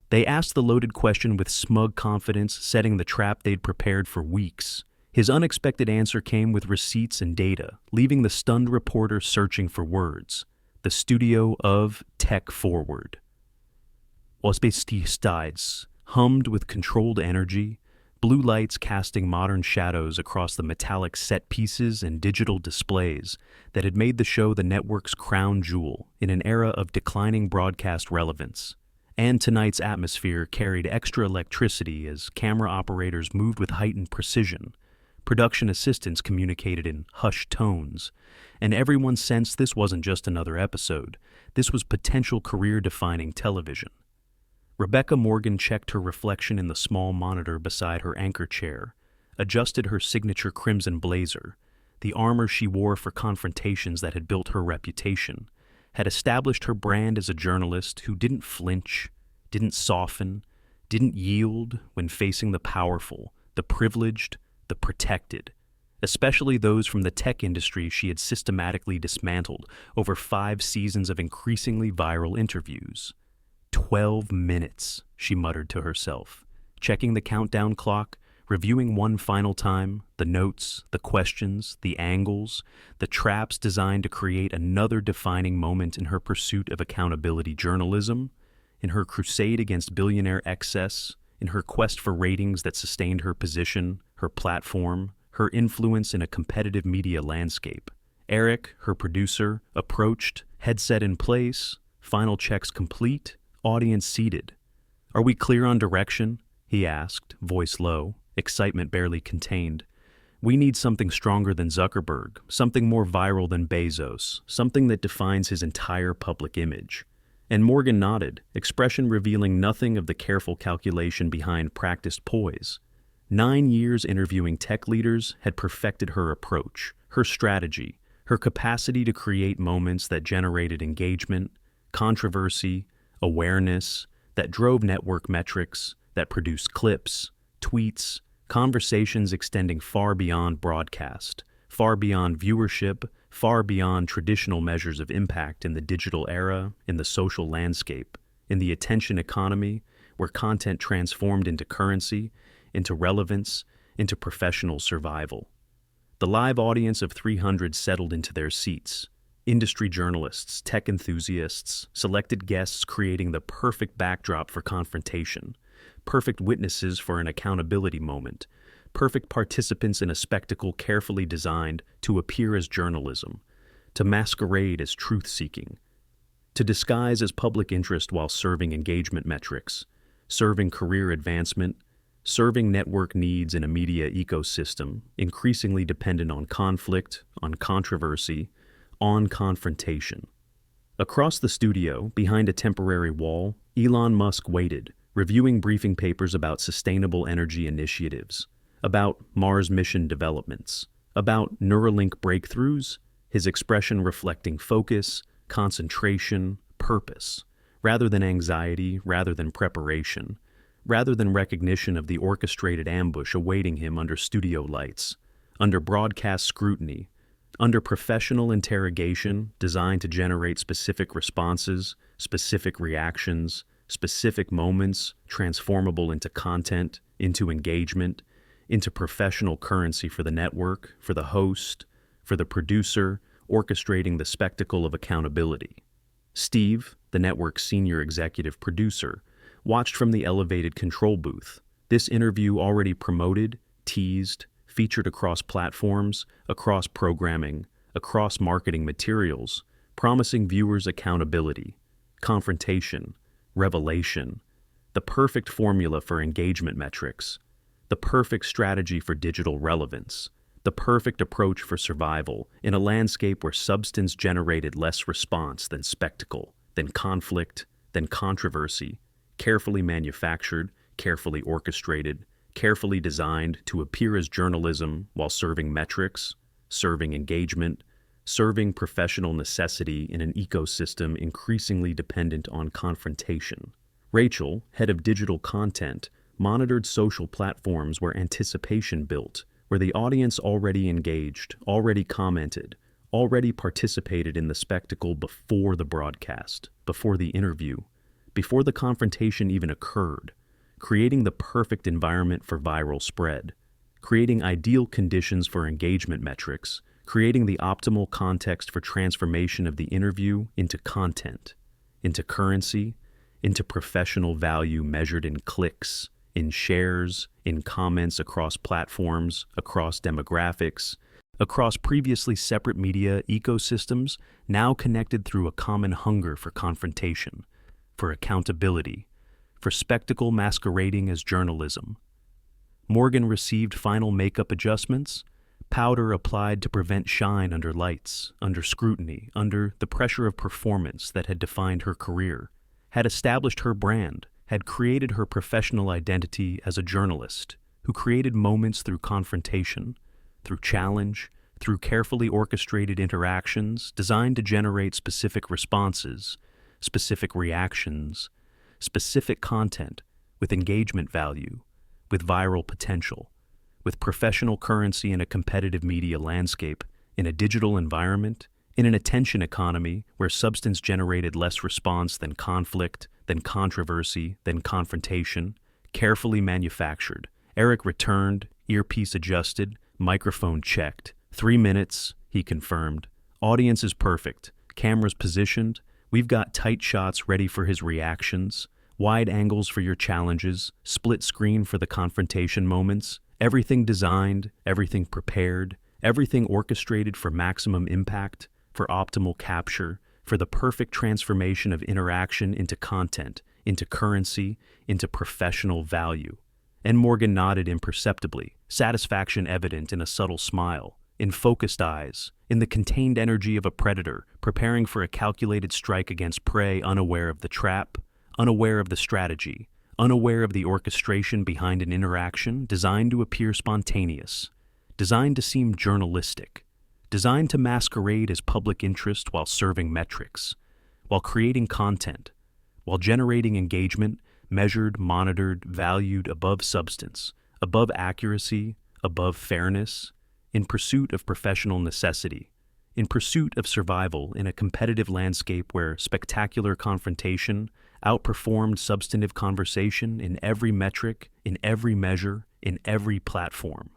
They asked the loaded question with smug confidence, setting the trap they'd prepared for weeks. His unexpected answer came with receipts and data, leaving the stunned reporter searching for words. The studio of Tech Forward. Ospestides hummed with controlled energy, blue lights casting modern shadows across the metallic set pieces and digital displays that had made the show the network's crown jewel in an era of declining broadcast relevance. And tonight's atmosphere carried extra electricity as camera operators moved with heightened precision. Production assistants communicated in hushed tones, and everyone sensed this wasn't just another episode. This was potential career-defining television. Rebecca Morgan checked her reflection in the small monitor beside her anchor chair, adjusted her signature crimson blazer, the armor she wore for confrontations that had built her reputation, had established her brand as a journalist who didn't flinch, didn't soften, didn't yield when facing the powerful, the privileged, the protected, especially those from the tech industry she had systematically dismantled over 5 seasons of increasingly viral interviews. 12 minutes, she muttered to herself, checking the countdown clock, reviewing one final time, the notes, the questions, the angles, the traps designed to create another defining moment in her pursuit of accountability journalism, in her crusade against billionaire excess, in her quest for ratings that sustained her position, her platform, her influence in a competitive media landscape. Eric, her producer, approached, headset in place, final checks complete, audience seated. "Are we clear on direction?" he asked, voice low, excitement barely contained. "We need something stronger than Zuckerberg, something more viral than Bezos, something that defines his entire public image." And Morgan nodded, expression revealing nothing of the careful calculation behind practiced poise. 9 years interviewing tech leaders had perfected her approach, her strategy, her capacity to create moments that generated engagement, controversy, awareness, that drove network metrics, that produced clips, tweets, conversations extending far beyond broadcast, far beyond viewership, far beyond traditional measures of impact in the digital era, in the social landscape, in the attention economy, where content transformed into currency, into relevance, into professional survival. The live audience of 300 settled into their seats. Industry journalists, tech enthusiasts, selected guests creating the perfect backdrop for confrontation, perfect witnesses for an accountability moment, perfect participants in a spectacle carefully designed to appear as journalism, to masquerade as truth-seeking, to disguise as public interest while serving engagement metrics, serving career advancement, serving network needs in a media ecosystem increasingly dependent on conflict, on controversy, on confrontation. Across the studio, behind a temporary wall, Elon Musk waited, reviewing briefing papers about sustainable energy initiatives, about Mars mission developments, about Neuralink breakthroughs, his expression reflecting focus, concentration, purpose, rather than anxiety, rather than preparation, rather than recognition of the orchestrated ambush awaiting him under studio lights, under broadcast scrutiny, under professional interrogation designed to generate specific responses, specific reactions, specific moments transformable into content, into engagement, into professional currency for the network, for the host, for the producer, orchestrating the spectacle of accountability. Steve, the network's senior executive producer, watched from the elevated control booth, this interview already promoted, teased, featured across platforms, across programming, across marketing materials, promising viewers accountability, confrontation, revelation, the perfect formula for engagement metrics, the perfect strategy for digital relevance, the perfect approach for survival in a landscape where substance generated less response than spectacle, than conflict, than controversy, carefully manufactured, carefully orchestrated, carefully designed to appear as journalism while serving metrics, serving engagement, serving professional necessity in an ecosystem increasingly dependent on confrontation. Rachel, head of digital content, monitored social platforms where anticipation built, where the audience already engaged, already commented, already participated in the spectacle before the broadcast, before the interview, before the confrontation even occurred, creating the perfect environment for viral spread, creating ideal conditions for engagement metrics, creating the optimal context for transformation of the interview into content, into currency, into professional value measured in clicks, in shares, in comments across platforms, across demographics, across previously separate media ecosystems, now connected through a common hunger for confrontation, for accountability, for spectacle masquerading as journalism. Morgan received final makeup adjustments, powder applied to prevent shine under lights, under scrutiny, under the pressure of performance that had defined her career, had established her brand, had created her professional identity as a journalist who created moments through confrontation, through challenge, through carefully orchestrated interactions designed to generate specific responses, specific reactions, specific content with engagement value, with viral potential, with professional currency in a competitive media landscape, in a digital environment, in an attention economy where substance generated less response than conflict, than controversy, than confrontation, carefully manufactured. Eric returned, earpiece adjusted, microphone checked. 3 minutes, he confirmed. Audience is perfect. Cameras positioned. We've got tight shots ready for his reactions, wide angles for your challenges, split screen for the confrontation moments, everything designed, everything prepared, everything orchestrated for maximum impact, for optimal capture, for the perfect transformation of interaction into content, into currency, into professional value. And Morgan nodded imperceptibly, satisfaction evident in a subtle smile, in focused eyes, in the contained energy of a predator preparing for a calculated strike against prey, unaware of the trap, unaware of the strategy, unaware of the orchestration behind an interaction designed to appear spontaneous, designed to seem journalistic, designed to masquerade as public interest while serving metrics, while creating content, while generating engagement, measured, monitored, valued above substance, above accuracy, above fairness, in pursuit of professional necessity, in pursuit of survival in a competitive landscape where spectacular confrontation outperformed substantive conversation in every metric, in every measure, in every platform.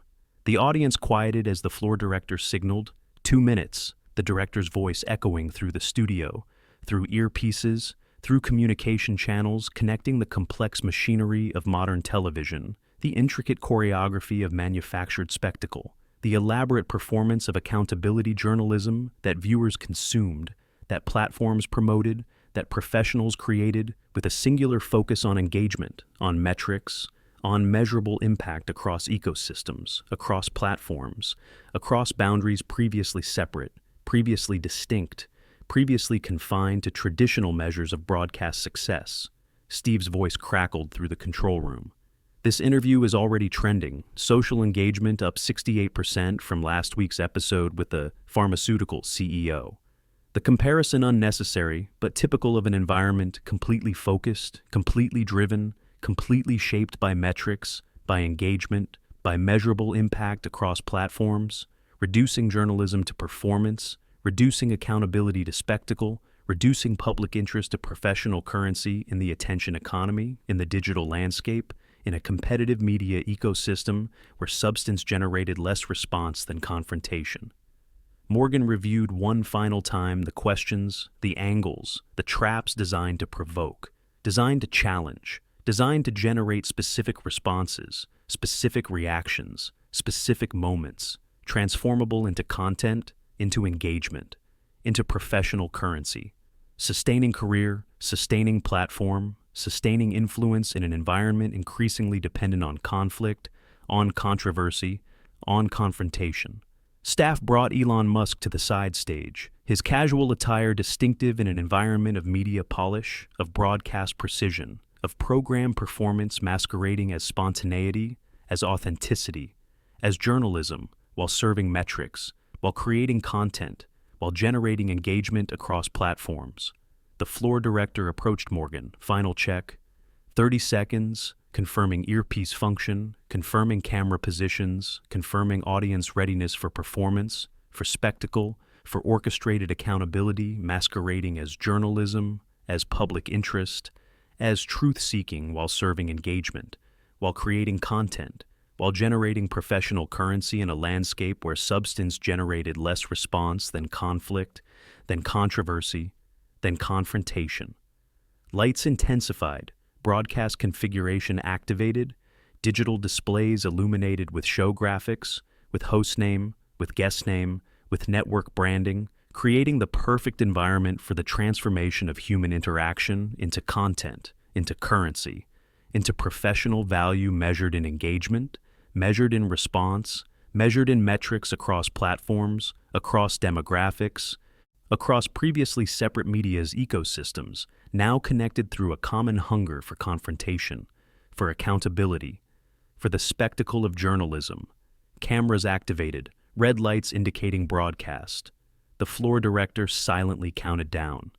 The audience quieted as the floor director signaled, 2 minutes, the director's voice echoing through the studio, through earpieces, through communication channels connecting the complex machinery of modern television, the intricate choreography of manufactured spectacle, the elaborate performance of accountability journalism that viewers consumed, that platforms promoted, that professionals created, with a singular focus on engagement, on metrics, on measurable impact across ecosystems, across platforms, across boundaries previously separate, previously distinct, previously confined to traditional measures of broadcast success. Steve's voice crackled through the control room. This interview is already trending. Social engagement up 68% from last week's episode with the pharmaceutical CEO. The comparison unnecessary, but typical of an environment completely focused, completely driven, completely shaped by metrics, by engagement, by measurable impact across platforms, reducing journalism to performance, reducing accountability to spectacle, reducing public interest to professional currency in the attention economy, in the digital landscape, in a competitive media ecosystem where substance generated less response than confrontation. Morgan reviewed one final time the questions, the angles, the traps designed to provoke, designed to challenge, designed to generate specific responses, specific reactions, specific moments, transformable into content, into engagement, into professional currency, sustaining career, sustaining platform, sustaining influence in an environment increasingly dependent on conflict, on controversy, on confrontation. Staff brought Elon Musk to the side stage, his casual attire distinctive in an environment of media polish, of broadcast precision, of program performance masquerading as spontaneity, as authenticity, as journalism, while serving metrics, while creating content, while generating engagement across platforms. The floor director approached Morgan, final check, 30 seconds, confirming earpiece function, confirming camera positions, confirming audience readiness for performance, for spectacle, for orchestrated accountability masquerading as journalism, as public interest, as truth-seeking while serving engagement, while creating content, while generating professional currency in a landscape where substance generated less response than conflict, than controversy, than confrontation. Lights intensified, broadcast configuration activated, digital displays illuminated with show graphics, with host name, with guest name, with network branding, creating the perfect environment for the transformation of human interaction into content, into currency, into professional value measured in engagement, measured in response, measured in metrics across platforms, across demographics, across previously separate media's ecosystems, now connected through a common hunger for confrontation, for accountability, for the spectacle of journalism. Cameras activated, red lights indicating broadcast. The floor director silently counted down.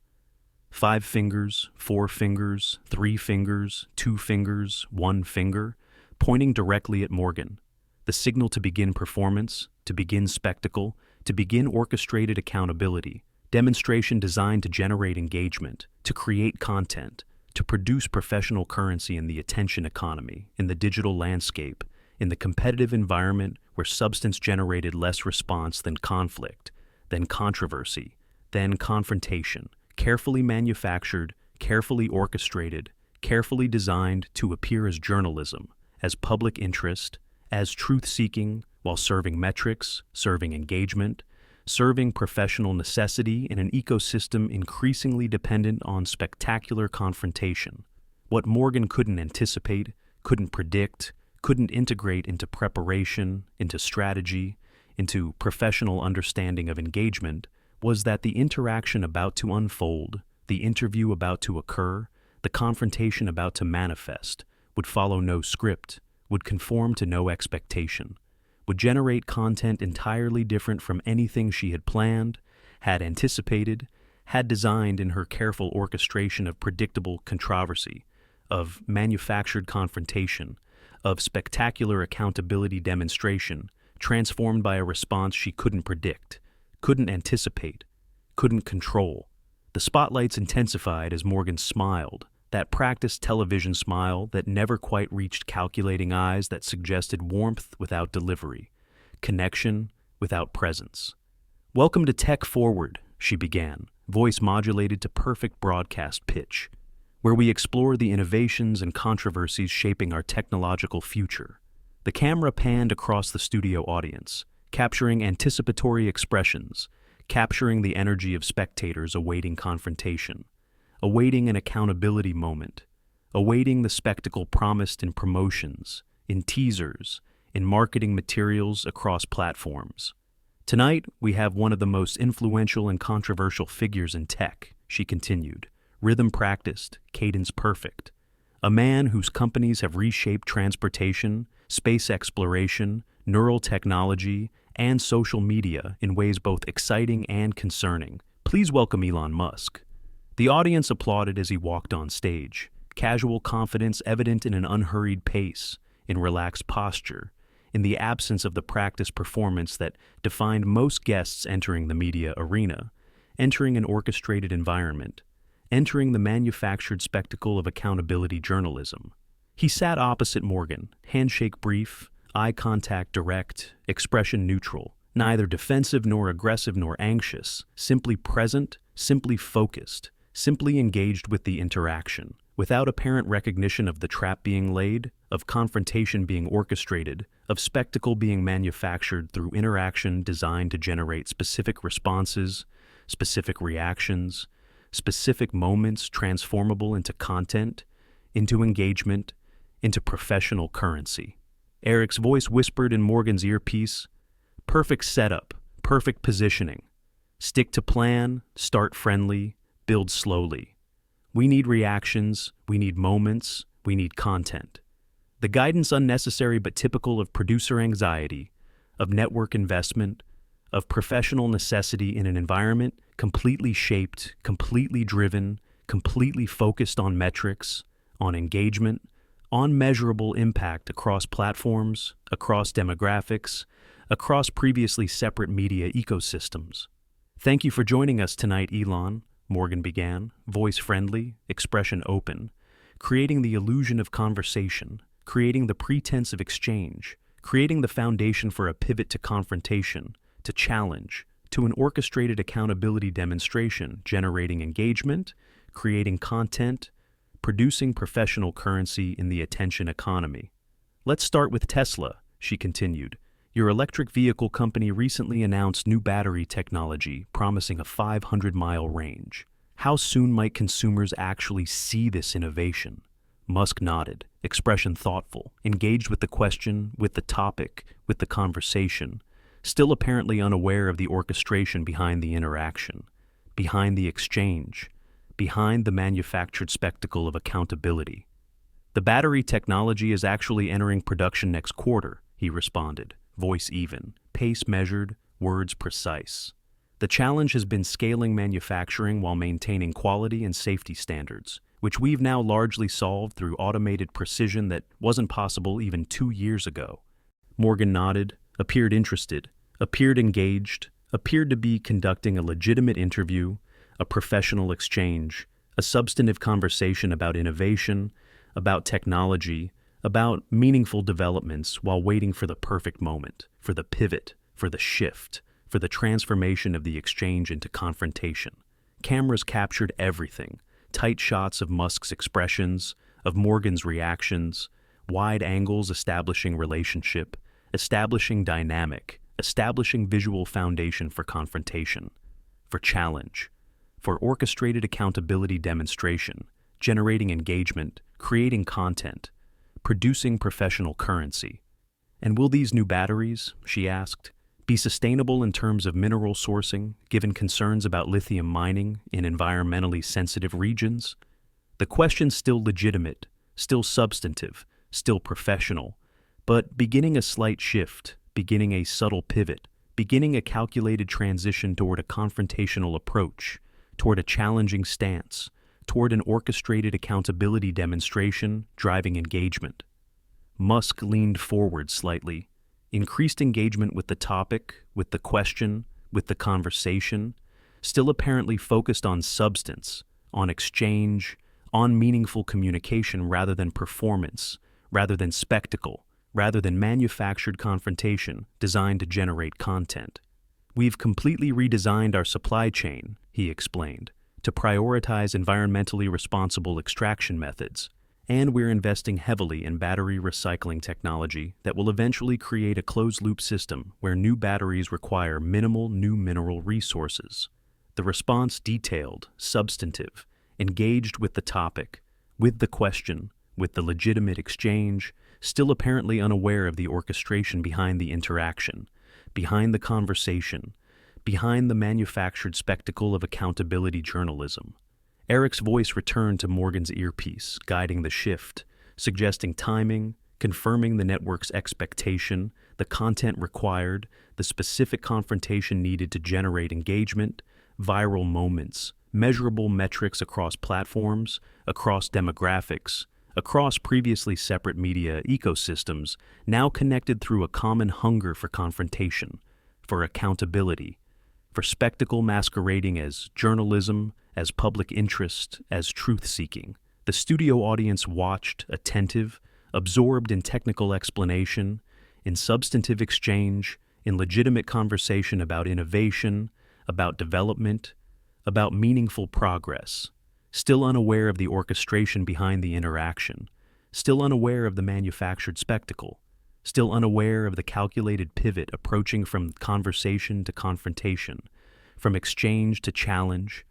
5 fingers, 4 fingers, 3 fingers, 2 fingers, 1 finger, pointing directly at Morgan. The signal to begin performance, to begin spectacle, to begin orchestrated accountability, demonstration designed to generate engagement, to create content, to produce professional currency in the attention economy, in the digital landscape, in the competitive environment where substance generated less response than conflict, than controversy, than confrontation, carefully manufactured, carefully orchestrated, carefully designed to appear as journalism, as public interest, as truth-seeking, while serving metrics, serving engagement, serving professional necessity in an ecosystem increasingly dependent on spectacular confrontation. What Morgan couldn't anticipate, couldn't predict, couldn't integrate into preparation, into strategy, into professional understanding of engagement, was that the interaction about to unfold, the interview about to occur, the confrontation about to manifest, would follow no script, would conform to no expectation, would generate content entirely different from anything she had planned, had anticipated, had designed in her careful orchestration of predictable controversy, of manufactured confrontation, of spectacular accountability demonstration, transformed by a response she couldn't predict, couldn't anticipate, couldn't control. The spotlights intensified as Morgan smiled, that practiced television smile that never quite reached calculating eyes that suggested warmth without delivery, connection without presence. "Welcome to Tech Forward," she began, voice modulated to perfect broadcast pitch, where we explore the innovations and controversies shaping our technological future. The camera panned across the studio audience, capturing anticipatory expressions, capturing the energy of spectators awaiting confrontation, awaiting an accountability moment, awaiting the spectacle promised in promotions, in teasers, in marketing materials across platforms. "Tonight, we have one of the most influential and controversial figures in tech," she continued, rhythm practiced, cadence perfect. "A man whose companies have reshaped transportation, space exploration, neural technology, and social media in ways both exciting and concerning. Please welcome Elon Musk." The audience applauded as he walked on stage, casual confidence evident in an unhurried pace, in relaxed posture, in the absence of the practiced performance that defined most guests entering the media arena, entering an orchestrated environment, entering the manufactured spectacle of accountability journalism. He sat opposite Morgan, handshake brief, eye contact direct, expression neutral, neither defensive nor aggressive nor anxious, simply present, simply focused, simply engaged with the interaction, without apparent recognition of the trap being laid, of confrontation being orchestrated, of spectacle being manufactured through interaction designed to generate specific responses, specific reactions, specific moments transformable into content, into engagement, into professional currency. Eric's voice whispered in Morgan's earpiece, "Perfect setup, perfect positioning. Stick to plan, start friendly, build slowly. We need reactions, we need moments, we need content." The guidance unnecessary but typical of producer anxiety, of network investment, of professional necessity in an environment completely shaped, completely driven, completely focused on metrics, on engagement, on measurable impact across platforms, across demographics, across previously separate media ecosystems. "Thank you for joining us tonight, Elon," Morgan began, voice friendly, expression open, creating the illusion of conversation, creating the pretense of exchange, creating the foundation for a pivot to confrontation, to challenge, to an orchestrated accountability demonstration, generating engagement, creating content, producing professional currency in the attention economy. Let's start with Tesla, she continued. Your electric vehicle company recently announced new battery technology promising a 500-mile range. How soon might consumers actually see this innovation? Musk nodded, expression thoughtful, engaged with the question, with the topic, with the conversation, still apparently unaware of the orchestration behind the interaction, behind the exchange, behind the manufactured spectacle of accountability. The battery technology is actually entering production next quarter, he responded, voice even, pace measured, words precise. The challenge has been scaling manufacturing while maintaining quality and safety standards, which we've now largely solved through automated precision that wasn't possible even 2 years ago. Morgan nodded, appeared interested, appeared engaged, appeared to be conducting a legitimate interview, a professional exchange, a substantive conversation about innovation, about technology, about meaningful developments while waiting for the perfect moment, for the pivot, for the shift, for the transformation of the exchange into confrontation. Cameras captured everything, tight shots of Musk's expressions, of Morgan's reactions, wide angles establishing relationship, establishing dynamic, establishing visual foundation for confrontation, for challenge, for orchestrated accountability demonstration, generating engagement, creating content, producing professional currency. And will these new batteries, she asked, be sustainable in terms of mineral sourcing, given concerns about lithium mining in environmentally sensitive regions? The question's still legitimate, still substantive, still professional, but beginning a slight shift, beginning a subtle pivot, beginning a calculated transition toward a confrontational approach, toward a challenging stance, toward an orchestrated accountability demonstration driving engagement. Musk leaned forward slightly, increased engagement with the topic, with the question, with the conversation, still apparently focused on substance, on exchange, on meaningful communication rather than performance, rather than spectacle, rather than manufactured confrontation designed to generate content. We've completely redesigned our supply chain, he explained, to prioritize environmentally responsible extraction methods, and we're investing heavily in battery recycling technology that will eventually create a closed-loop system where new batteries require minimal new mineral resources. The response detailed, substantive, engaged with the topic, with the question, with the legitimate exchange, still apparently unaware of the orchestration behind the interaction, behind the conversation, behind the manufactured spectacle of accountability journalism. Eric's voice returned to Morgan's earpiece, guiding the shift, suggesting timing, confirming the network's expectation, the content required, the specific confrontation needed to generate engagement, viral moments, measurable metrics across platforms, across demographics, across previously separate media ecosystems, now connected through a common hunger for confrontation, for accountability, for spectacle masquerading as journalism, as public interest, as truth-seeking. The studio audience watched, attentive, absorbed in technical explanation, in substantive exchange, in legitimate conversation about innovation, about development, about meaningful progress, still unaware of the orchestration behind the interaction, still unaware of the manufactured spectacle, still unaware of the calculated pivot approaching from conversation to confrontation, from exchange to challenge,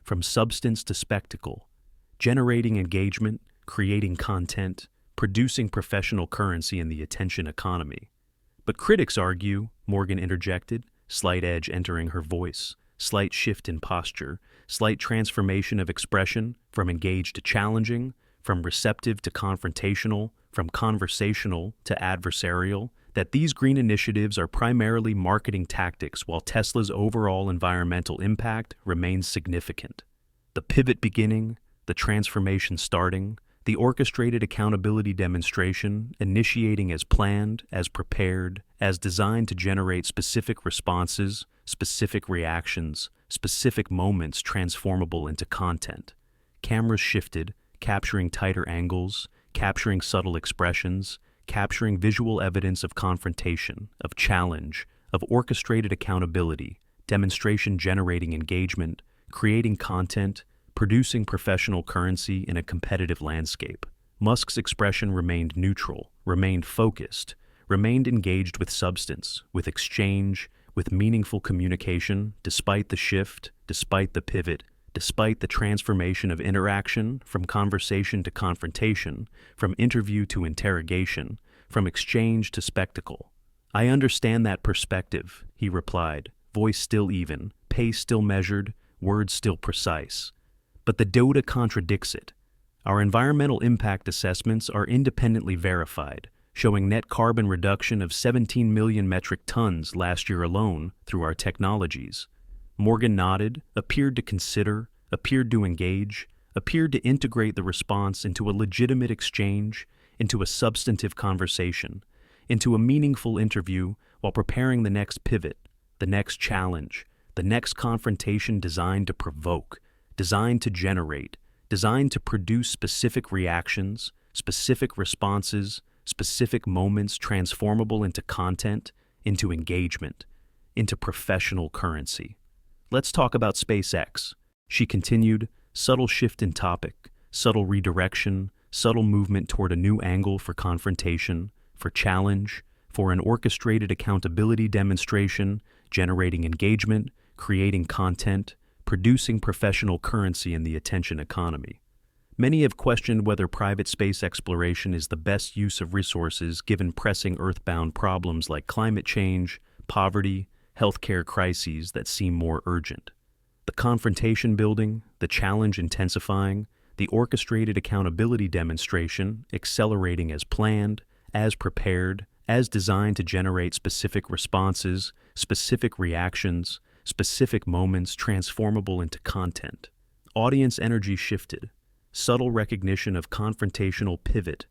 from substance to spectacle, generating engagement, creating content, producing professional currency in the attention economy. But critics argue, Morgan interjected, slight edge entering her voice, slight shift in posture, slight transformation of expression from engaged to challenging, from receptive to confrontational, from conversational to adversarial, that these green initiatives are primarily marketing tactics while Tesla's overall environmental impact remains significant. The pivot beginning, the transformation starting, the orchestrated accountability demonstration initiating as planned, as prepared, as designed to generate specific responses, specific reactions, specific moments transformable into content. Cameras shifted, capturing tighter angles, capturing subtle expressions, capturing visual evidence of confrontation, of challenge, of orchestrated accountability, demonstration generating engagement, creating content, producing professional currency in a competitive landscape. Musk's expression remained neutral, remained focused, remained engaged with substance, with exchange, with meaningful communication, despite the shift, despite the pivot, despite the transformation of interaction from conversation to confrontation, from interview to interrogation, from exchange to spectacle. "I understand that perspective," he replied, voice still even, pace still measured, words still precise. "But the data contradicts it. Our environmental impact assessments are independently verified, showing net carbon reduction of 17 million metric tons last year alone through our technologies." Morgan nodded, appeared to consider, appeared to engage, appeared to integrate the response into a legitimate exchange, into a substantive conversation, into a meaningful interview while preparing the next pivot, the next challenge, the next confrontation designed to provoke, designed to generate, designed to produce specific reactions, specific responses, specific moments transformable into content, into engagement, into professional currency. "Let's talk about SpaceX," she continued, subtle shift in topic, subtle redirection, subtle movement toward a new angle for confrontation, for challenge, for an orchestrated accountability demonstration, generating engagement, creating content, producing professional currency in the attention economy. Many have questioned whether private space exploration is the best use of resources given pressing earthbound problems like climate change, poverty, healthcare crises that seem more urgent. The confrontation building, the challenge intensifying, the orchestrated accountability demonstration accelerating as planned, as prepared, as designed to generate specific responses, specific reactions, specific moments transformable into content. Audience energy shifted. Subtle recognition of confrontational pivot,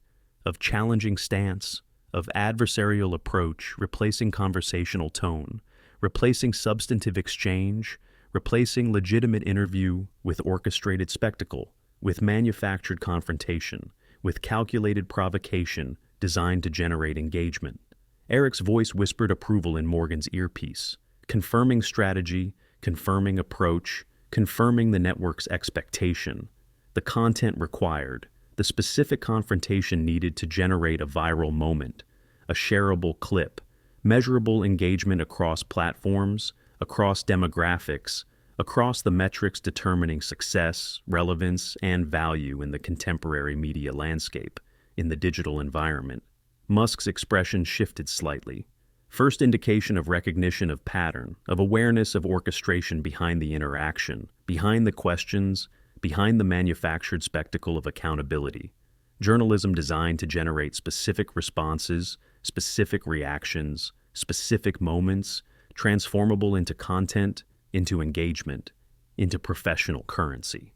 of challenging stance, of adversarial approach replacing conversational tone, replacing substantive exchange, replacing legitimate interview with orchestrated spectacle, with manufactured confrontation, with calculated provocation designed to generate engagement. Eric's voice whispered approval in Morgan's earpiece, confirming strategy, confirming approach, confirming the network's expectation, the content required, the specific confrontation needed to generate a viral moment, a shareable clip, measurable engagement across platforms, across demographics, across the metrics determining success, relevance, and value in the contemporary media landscape, in the digital environment. Musk's expression shifted slightly. First indication of recognition of pattern, of awareness of orchestration behind the interaction, behind the questions, behind the manufactured spectacle of accountability. Journalism designed to generate specific responses, specific reactions, specific moments, transformable into content, into engagement, into professional currency.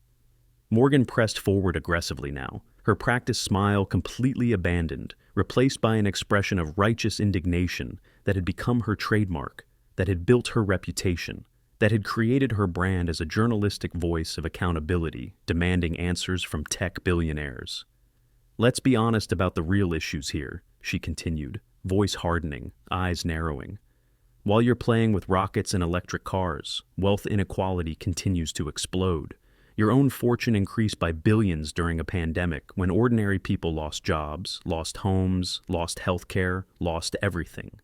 Morgan pressed forward aggressively now, her practiced smile completely abandoned, replaced by an expression of righteous indignation that had become her trademark, that had built her reputation, that had created her brand as a journalistic voice of accountability, demanding answers from tech billionaires. "Let's be honest about the real issues here," she continued, voice hardening, eyes narrowing. "While you're playing with rockets and electric cars, wealth inequality continues to explode. Your own fortune increased by billions during a pandemic when ordinary people lost jobs, lost homes, lost healthcare, lost everything."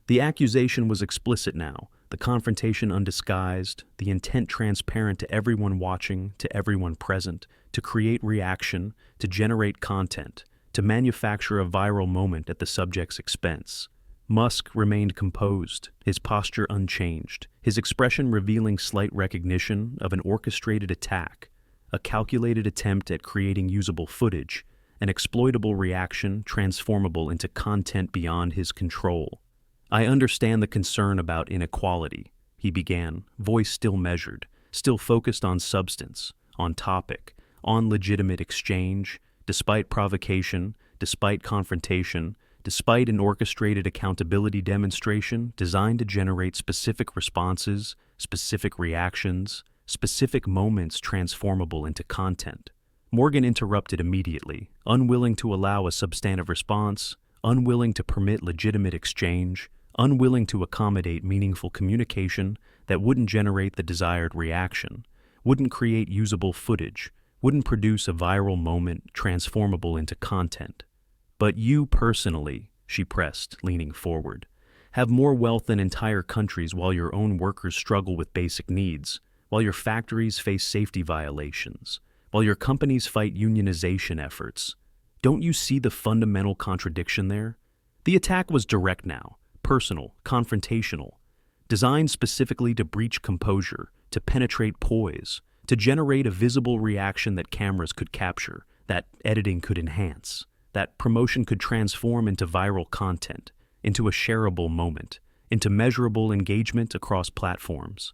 The accusation was explicit now, the confrontation undisguised, the intent transparent to everyone watching, to everyone present, to create reaction, to generate content, to manufacture a viral moment at the subject's expense. Musk remained composed, his posture unchanged, his expression revealing slight recognition of an orchestrated attack, a calculated attempt at creating usable footage, an exploitable reaction transformable into content beyond his control. "I understand the concern about inequality," he began, voice still measured, still focused on substance, on topic, on legitimate exchange, despite provocation, despite confrontation, despite an orchestrated accountability demonstration designed to generate specific responses, specific reactions, specific moments transformable into content. Morgan interrupted immediately, unwilling to allow a substantive response, unwilling to permit legitimate exchange, unwilling to accommodate meaningful communication that wouldn't generate the desired reaction, wouldn't create usable footage, wouldn't produce a viral moment transformable into content. But you personally, she pressed, leaning forward, have more wealth than entire countries while your own workers struggle with basic needs, while your factories face safety violations, while your companies fight unionization efforts. Don't you see the fundamental contradiction there? The attack was direct now, personal, confrontational, designed specifically to breach composure, to penetrate poise, to generate a visible reaction that cameras could capture, that editing could enhance, that promotion could transform into viral content, into a shareable moment, into measurable engagement across platforms.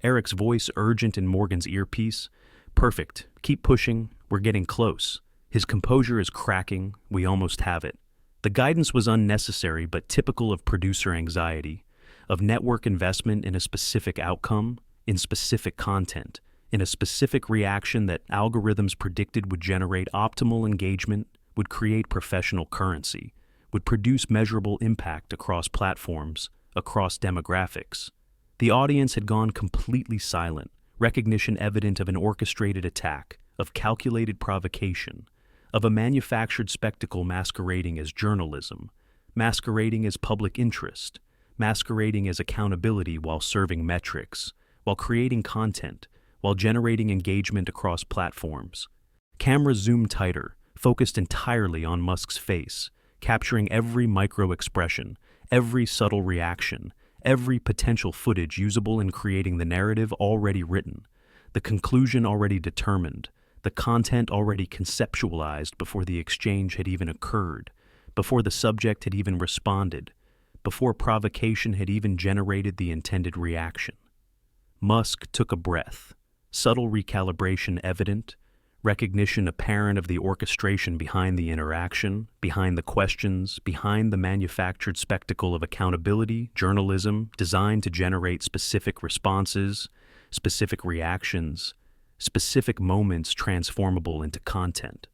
Eric's voice urgent in Morgan's earpiece. Perfect. Keep pushing. We're getting close. His composure is cracking. We almost have it. The guidance was unnecessary but typical of producer anxiety, of network investment in a specific outcome, in specific content, in a specific reaction that algorithms predicted would generate optimal engagement, would create professional currency, would produce measurable impact across platforms, across demographics. The audience had gone completely silent, recognition evident of an orchestrated attack, of calculated provocation, of a manufactured spectacle masquerading as journalism, masquerading as public interest, masquerading as accountability while serving metrics, while creating content, while generating engagement across platforms. Cameras zoomed tighter, focused entirely on Musk's face, capturing every micro-expression, every subtle reaction, every potential footage usable in creating the narrative already written, the conclusion already determined, the content already conceptualized before the exchange had even occurred, before the subject had even responded, before provocation had even generated the intended reaction. Musk took a breath, subtle recalibration evident, recognition apparent of the orchestration behind the interaction, behind the questions, behind the manufactured spectacle of accountability, journalism, designed to generate specific responses, specific reactions, specific moments transformable into content.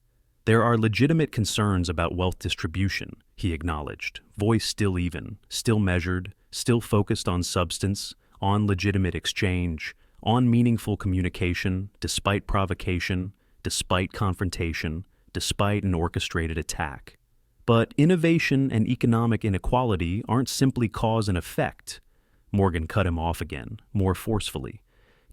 There are legitimate concerns about wealth distribution, he acknowledged, voice still even, still measured, still focused on substance, on legitimate exchange, on meaningful communication, despite provocation, despite confrontation, despite an orchestrated attack. But innovation and economic inequality aren't simply cause and effect. Morgan cut him off again, more forcefully.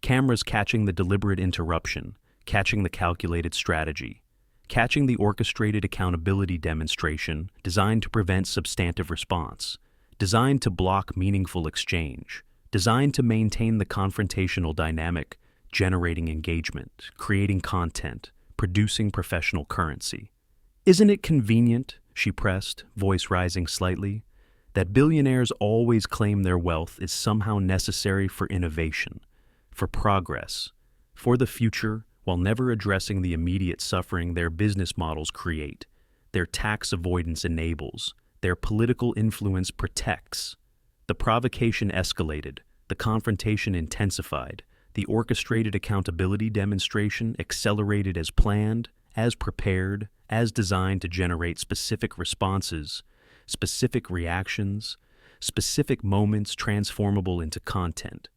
Cameras catching the deliberate interruption, catching the calculated strategy, catching the orchestrated accountability demonstration designed to prevent substantive response, designed to block meaningful exchange, designed to maintain the confrontational dynamic, generating engagement, creating content, producing professional currency. Isn't it convenient, she pressed, voice rising slightly, that billionaires always claim their wealth is somehow necessary for innovation, for progress, for the future, while never addressing the immediate suffering their business models create, their tax avoidance enables, their political influence protects. The provocation escalated, the confrontation intensified, the orchestrated accountability demonstration accelerated as planned, as prepared, as designed to generate specific responses, specific reactions, specific moments transformable into content.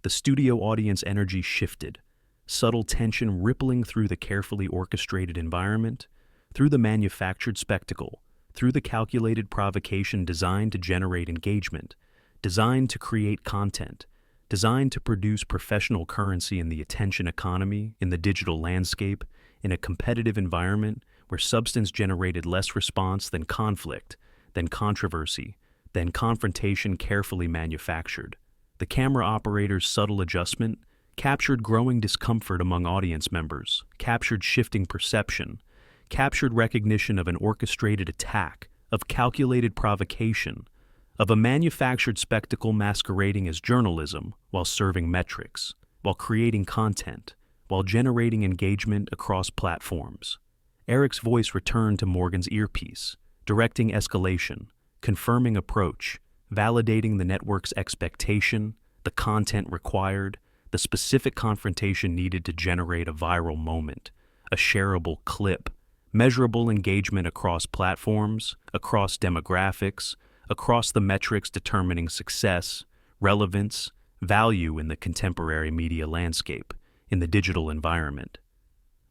The studio audience energy shifted, subtle tension rippling through the carefully orchestrated environment, through the manufactured spectacle, through the calculated provocation designed to generate engagement, designed to create content, designed to produce professional currency in the attention economy, in the digital landscape, in a competitive environment where substance generated less response than conflict, than controversy, than confrontation carefully manufactured. The camera operator's subtle adjustment captured growing discomfort among audience members, captured shifting perception, captured recognition of an orchestrated attack, of calculated provocation, of a manufactured spectacle masquerading as journalism while serving metrics, while creating content, while generating engagement across platforms. Eric's voice returned to Morgan's earpiece, directing escalation, confirming approach, validating the network's expectation, the content required, the specific confrontation needed to generate a viral moment, a shareable clip, measurable engagement across platforms, across demographics, across the metrics determining success, relevance, value in the contemporary media landscape, in the digital environment.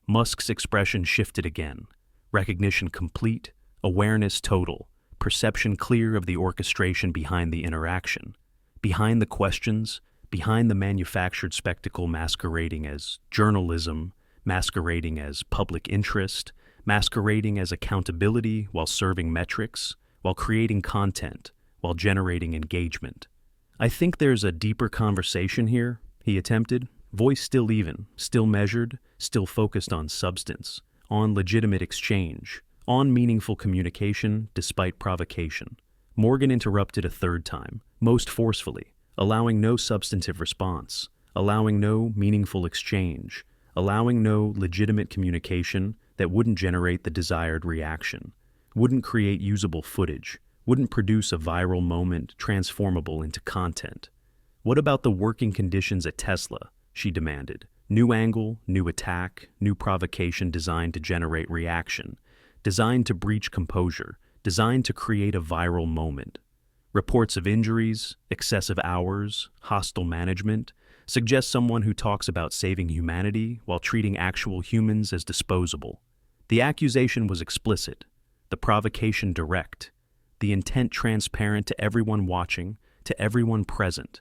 Musk's expression shifted again, recognition complete, awareness total, perception clear of the orchestration behind the interaction, behind the questions, behind the manufactured spectacle masquerading as journalism, masquerading as public interest, masquerading as accountability while serving metrics, while creating content, while generating engagement. "I think there's a deeper conversation here," he attempted, voice still even, still measured, still focused on substance, on legitimate exchange, on meaningful communication despite provocation. Morgan interrupted a third time, most forcefully, allowing no substantive response, allowing no meaningful exchange, allowing no legitimate communication that wouldn't generate the desired reaction, wouldn't create usable footage, wouldn't produce a viral moment transformable into content. "What about the working conditions at Tesla?" she demanded. New angle, new attack, new provocation designed to generate reaction, designed to breach composure, designed to create a viral moment. Reports of injuries, excessive hours, hostile management suggest someone who talks about saving humanity while treating actual humans as disposable. The accusation was explicit, the provocation direct, the intent transparent to everyone watching, to everyone present.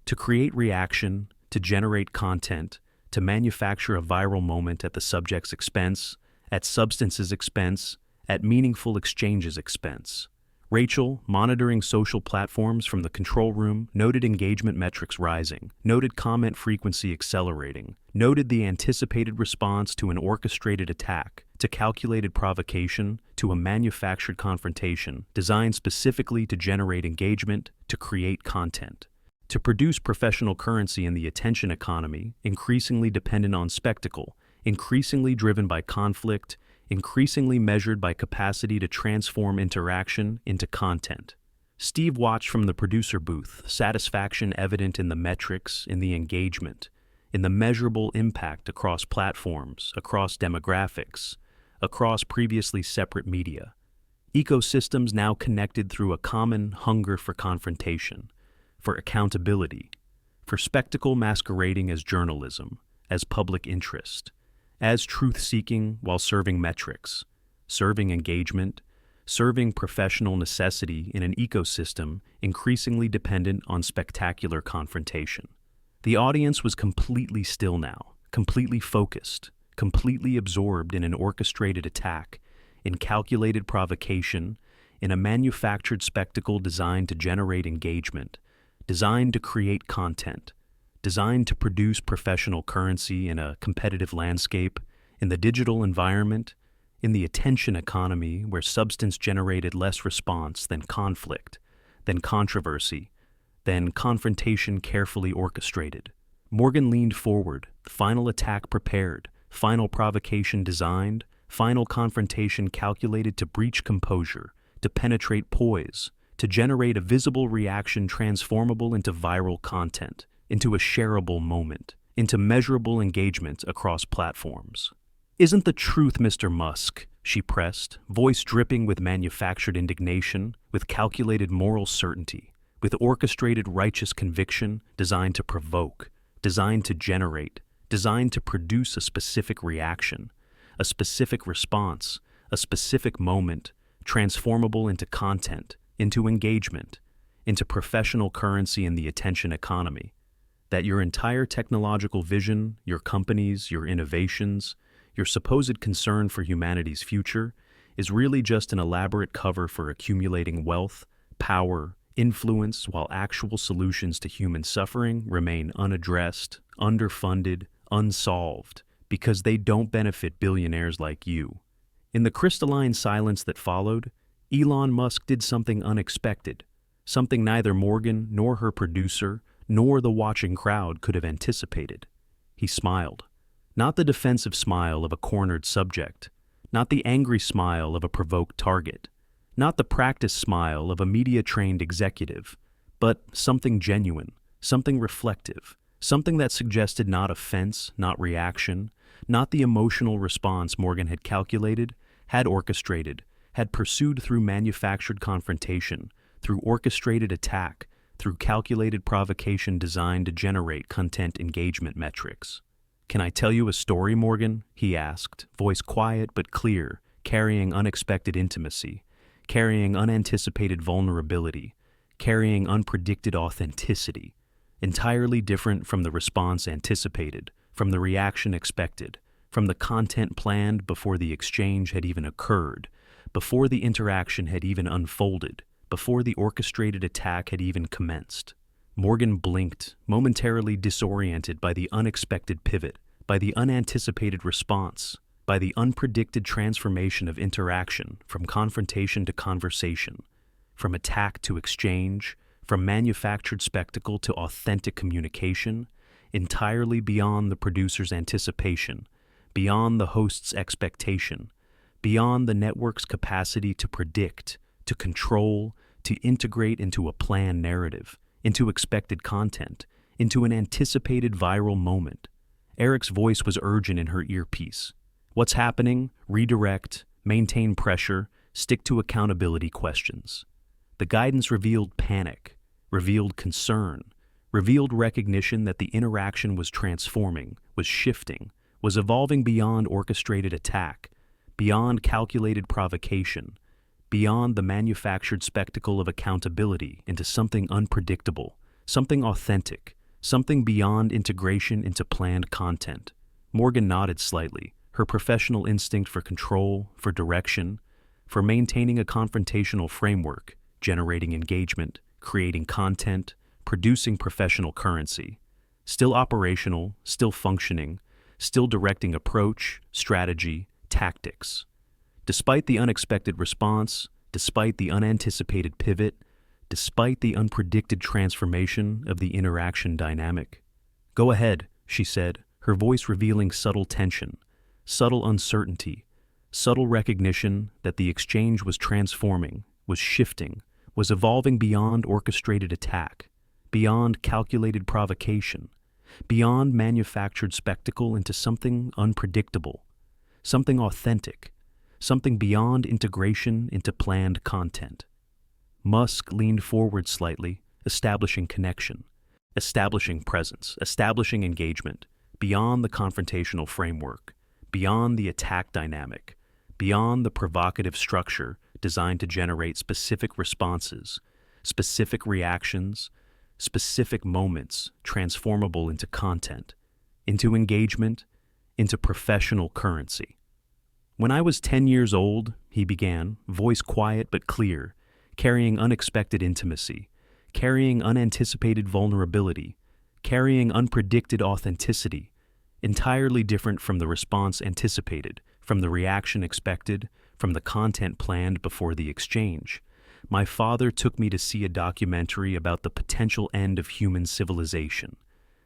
To create reaction, to generate content, to manufacture a viral moment at the subject's expense, at substance's expense, at meaningful exchange's expense. Rachel, monitoring social platforms from the control room, noted engagement metrics rising, noted comment frequency accelerating, noted the anticipated response to an orchestrated attack, to calculated provocation, to a manufactured confrontation designed specifically to generate engagement, to create content. To produce professional currency in the attention economy, increasingly dependent on spectacle, increasingly driven by conflict, increasingly measured by capacity to transform interaction into content. Steve watched from the producer booth, satisfaction evident in the metrics, in the engagement, in the measurable impact across platforms, across demographics, across previously separate media. Ecosystems now connected through a common hunger for confrontation, for accountability, for spectacle masquerading as journalism, as public interest, as truth-seeking while serving metrics, serving engagement, serving professional necessity in an ecosystem increasingly dependent on spectacular confrontation. The audience was completely still now, completely focused, completely absorbed in an orchestrated attack, in calculated provocation, in a manufactured spectacle designed to generate engagement, designed to create content, designed to produce professional currency in a competitive landscape, in the digital environment, in the attention economy where substance generated less response than conflict, than controversy, than confrontation carefully orchestrated. Morgan leaned forward, final attack prepared, final provocation designed, final confrontation calculated to breach composure, to penetrate poise, to generate a visible reaction transformable into viral content, into a shareable moment, into measurable engagement across platforms. "Isn't the truth, Mr. Musk?" she pressed, voice dripping with manufactured indignation, with calculated moral certainty, with orchestrated righteous conviction designed to provoke, designed to generate, designed to produce a specific reaction, a specific response, a specific moment, transformable into content, into engagement, into professional currency in the attention economy. That your entire technological vision, your companies, your innovations, your supposed concern for humanity's future is really just an elaborate cover for accumulating wealth, power, influence, while actual solutions to human suffering remain unaddressed, underfunded, unsolved, because they don't benefit billionaires like you. In the crystalline silence that followed, Elon Musk did something unexpected, something neither Morgan nor her producer nor the watching crowd could have anticipated. He smiled. Not the defensive smile of a cornered subject, not the angry smile of a provoked target, not the practiced smile of a media-trained executive, but something genuine, something reflective, something that suggested not offense, not reaction, not the emotional response Morgan had calculated, had orchestrated, had pursued through manufactured confrontation, through orchestrated attack, through calculated provocation designed to generate content engagement metrics. "Can I tell you a story, Morgan?" he asked, voice quiet but clear, carrying unexpected intimacy, carrying unanticipated vulnerability, carrying unpredicted authenticity, entirely different from the response anticipated, from the reaction expected, from the content planned before the exchange had even occurred, before the interaction had even unfolded, before the orchestrated attack had even commenced. Morgan blinked, momentarily disoriented by the unexpected pivot, by the unanticipated response, by the unpredicted transformation of interaction from confrontation to conversation, from attack to exchange, from manufactured spectacle to authentic communication, entirely beyond the producer's anticipation, beyond the host's expectation, beyond the network's capacity to predict, to control, to integrate into a planned narrative, into expected content, into an anticipated viral moment. Eric's voice was urgent in her earpiece. "What's happening? Redirect, maintain pressure, stick to accountability questions." The guidance revealed panic, revealed concern, revealed recognition that the interaction was transforming, was shifting, was evolving beyond orchestrated attack, beyond calculated provocation, beyond the manufactured spectacle of accountability into something unpredictable, something authentic, something beyond integration into planned content. Morgan nodded slightly, her professional instinct for control, for direction, for maintaining a confrontational framework, generating engagement, creating content, producing professional currency. Still operational, still functioning, still directing approach, strategy, tactics. Despite the unexpected response, despite the unanticipated pivot, despite the unpredicted transformation of the interaction dynamic. "Go ahead," she said, her voice revealing subtle tension, subtle uncertainty, subtle recognition that the exchange was transforming, was shifting, was evolving beyond orchestrated attack, beyond calculated provocation, beyond manufactured spectacle into something unpredictable, something authentic, something beyond integration into planned content. Musk leaned forward slightly, establishing connection, establishing presence, establishing engagement, beyond the confrontational framework, beyond the attack dynamic, beyond the provocative structure designed to generate specific responses, specific reactions, specific moments transformable into content, into engagement, into professional currency. "When I was 10 years old," he began, voice quiet but clear, carrying unexpected intimacy, carrying unanticipated vulnerability, carrying unpredicted authenticity, entirely different from the response anticipated, from the reaction expected, from the content planned before the exchange. "My father took me to see a documentary about the potential end of human civilization.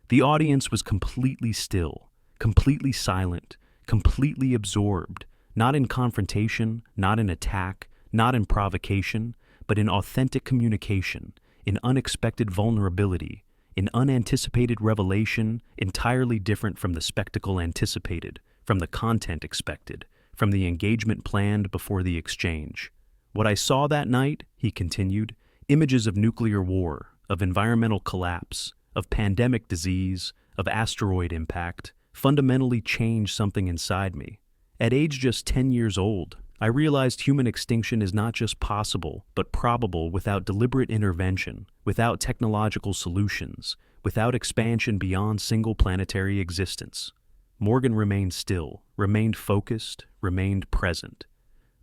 The audience was completely still, completely silent, completely absorbed, not in confrontation, not in attack, not in provocation, but in authentic communication, in unexpected vulnerability, in unanticipated revelation, entirely different from the spectacle anticipated, from the content expected, from the engagement planned before the exchange. What I saw that night," he continued, "images of nuclear war, of environmental collapse, of pandemic disease, of asteroid impact, fundamentally changed something inside me. At age just 10 years old, I realized human extinction is not just possible, but probable without deliberate intervention, without technological solutions, without expansion beyond single planetary existence." Morgan remained still, remained focused, remained present.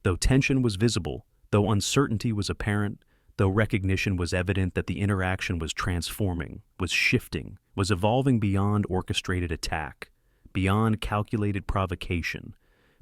Though tension was visible, though uncertainty was apparent, though recognition was evident that the interaction was transforming, was shifting, was evolving beyond orchestrated attack, beyond calculated provocation,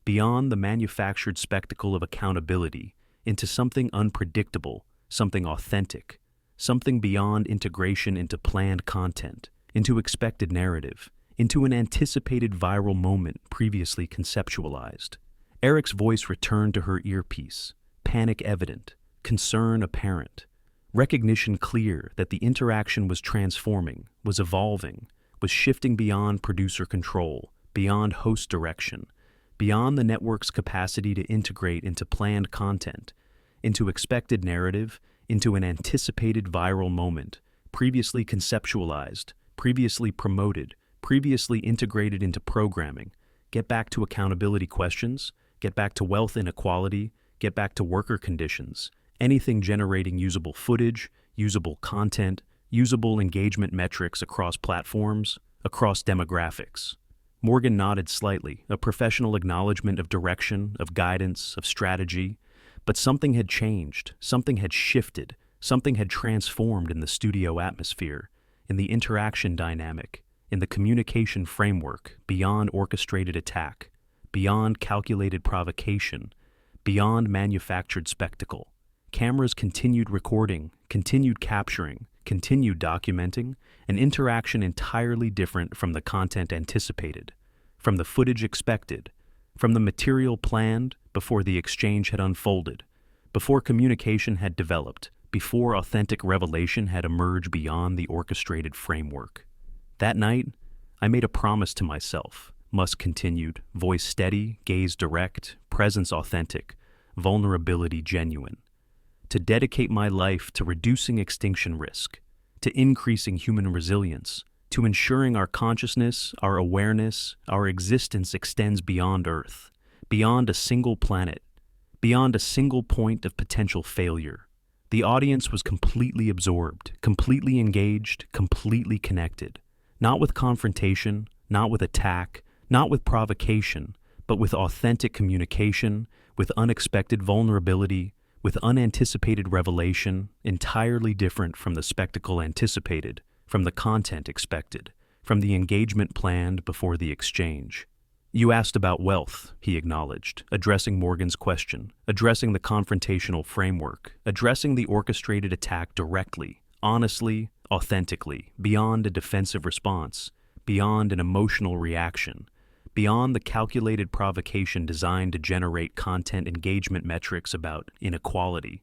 beyond the manufactured spectacle of accountability, into something unpredictable, something authentic, something beyond integration into planned content, into expected narrative, into an anticipated viral moment previously conceptualized. Eric's voice returned to her earpiece, panic evident, concern apparent, recognition clear that the interaction was transforming, was evolving, was shifting beyond producer control, beyond host direction, beyond the network's capacity to integrate into planned content, into expected narrative, into an anticipated viral moment, previously conceptualized, previously promoted, previously integrated into programming. Get back to accountability questions, get back to wealth inequality, get back to worker conditions, anything generating usable footage, usable content, usable engagement metrics across platforms, across demographics. Morgan nodded slightly, a professional acknowledgement of direction, of guidance, of strategy. But something had changed, something had shifted, something had transformed in the studio atmosphere, in the interaction dynamic, in the communication framework, beyond orchestrated attack, beyond calculated provocation, beyond manufactured spectacle. Cameras continued recording, continued capturing, continued documenting, an interaction entirely different from the content anticipated, from the footage expected, from the material planned before the exchange had unfolded, before communication had developed, before authentic revelation had emerged beyond the orchestrated framework. That night, I made a promise to myself, Musk continued, voice steady, gaze direct, presence authentic, vulnerability genuine, to dedicate my life to reducing extinction risk, to increasing human resilience, to ensuring our consciousness, our awareness, our existence extends beyond Earth, beyond a single planet, beyond a single point of potential failure. The audience was completely absorbed, completely engaged, completely connected, not with confrontation, not with attack, not with provocation, but with authentic communication, with unexpected vulnerability, with unanticipated revelation, entirely different from the spectacle anticipated, from the content expected, from the engagement planned before the exchange. You asked about wealth, he acknowledged, addressing Morgan's question, addressing the confrontational framework, addressing the orchestrated attack directly, honestly, authentically, beyond a defensive response, beyond an emotional reaction, beyond the calculated provocation designed to generate content engagement metrics about inequality,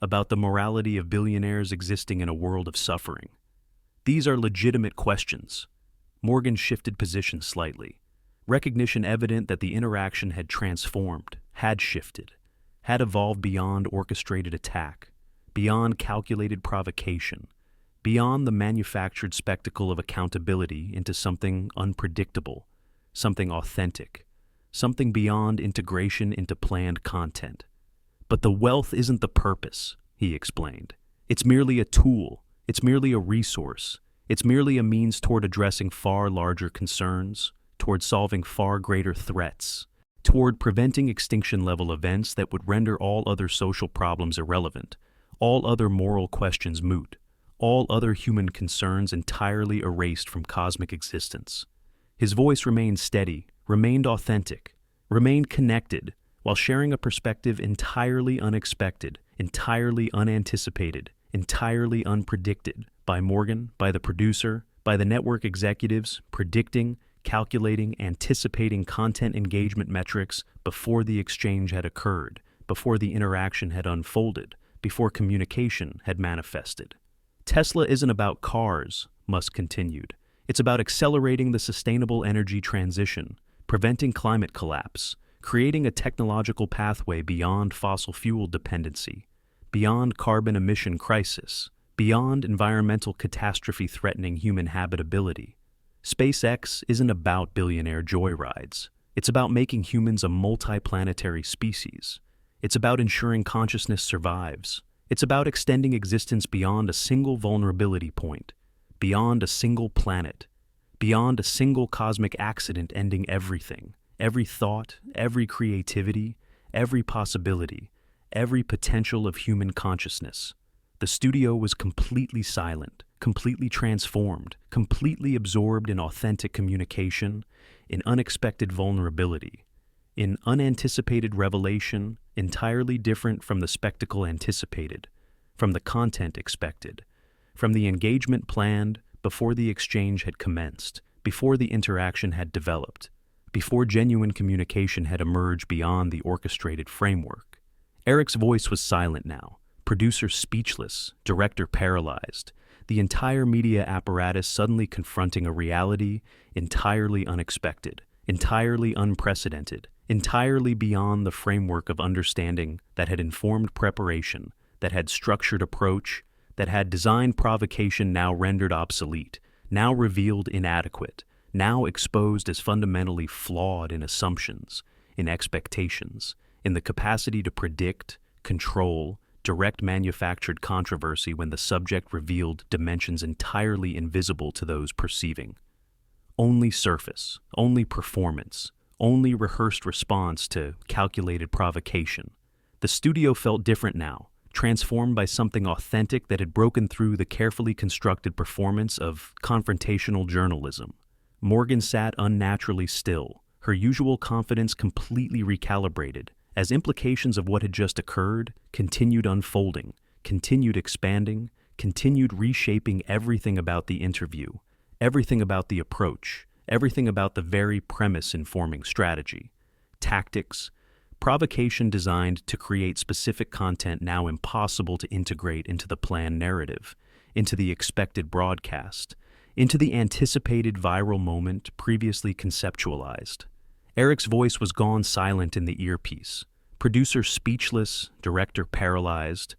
about the morality of billionaires existing in a world of suffering. These are legitimate questions. Morgan shifted position slightly. Recognition evident that the interaction had transformed, had shifted, had evolved beyond orchestrated attack, beyond calculated provocation, beyond the manufactured spectacle of accountability into something unpredictable, something authentic, something beyond integration into planned content. But the wealth isn't the purpose, he explained. It's merely a tool, it's merely a resource, it's merely a means toward addressing far larger concerns, toward solving far greater threats, toward preventing extinction-level events that would render all other social problems irrelevant, all other moral questions moot, all other human concerns entirely erased from cosmic existence. His voice remained steady, remained authentic, remained connected, while sharing a perspective entirely unexpected, entirely unanticipated, entirely unpredicted by Morgan, by the producer, by the network executives, predicting, calculating, anticipating content engagement metrics before the exchange had occurred, before the interaction had unfolded, before communication had manifested. Tesla isn't about cars, Musk continued. It's about accelerating the sustainable energy transition, preventing climate collapse, creating a technological pathway beyond fossil fuel dependency, beyond carbon emission crisis, beyond environmental catastrophe threatening human habitability. SpaceX isn't about billionaire joyrides. It's about making humans a multiplanetary species. It's about ensuring consciousness survives. It's about extending existence beyond a single vulnerability point, beyond a single planet, beyond a single cosmic accident ending everything, every thought, every creativity, every possibility, every potential of human consciousness. The studio was completely silent, completely transformed, completely absorbed in authentic communication, in unexpected vulnerability, in unanticipated revelation, entirely different from the spectacle anticipated, from the content expected, from the engagement planned before the exchange had commenced, before the interaction had developed, before genuine communication had emerged beyond the orchestrated framework. Eric's voice was silent now, producer speechless, director paralyzed, the entire media apparatus suddenly confronting a reality entirely unexpected, entirely unprecedented, entirely beyond the framework of understanding that had informed preparation, that had structured approach, that had designed provocation now rendered obsolete, now revealed inadequate, now exposed as fundamentally flawed in assumptions, in expectations, in the capacity to predict, control, direct manufactured controversy when the subject revealed dimensions entirely invisible to those perceiving. Only surface, only performance, only rehearsed response to calculated provocation. The studio felt different now, transformed by something authentic that had broken through the carefully constructed performance of confrontational journalism. Morgan sat unnaturally still, her usual confidence completely recalibrated, as implications of what had just occurred continued unfolding, continued expanding, continued reshaping everything about the interview, everything about the approach, everything about the very premise informing strategy, tactics, provocation designed to create specific content now impossible to integrate into the planned narrative, into the expected broadcast, into the anticipated viral moment previously conceptualized. Eric's voice was gone silent in the earpiece, producer speechless, director paralyzed,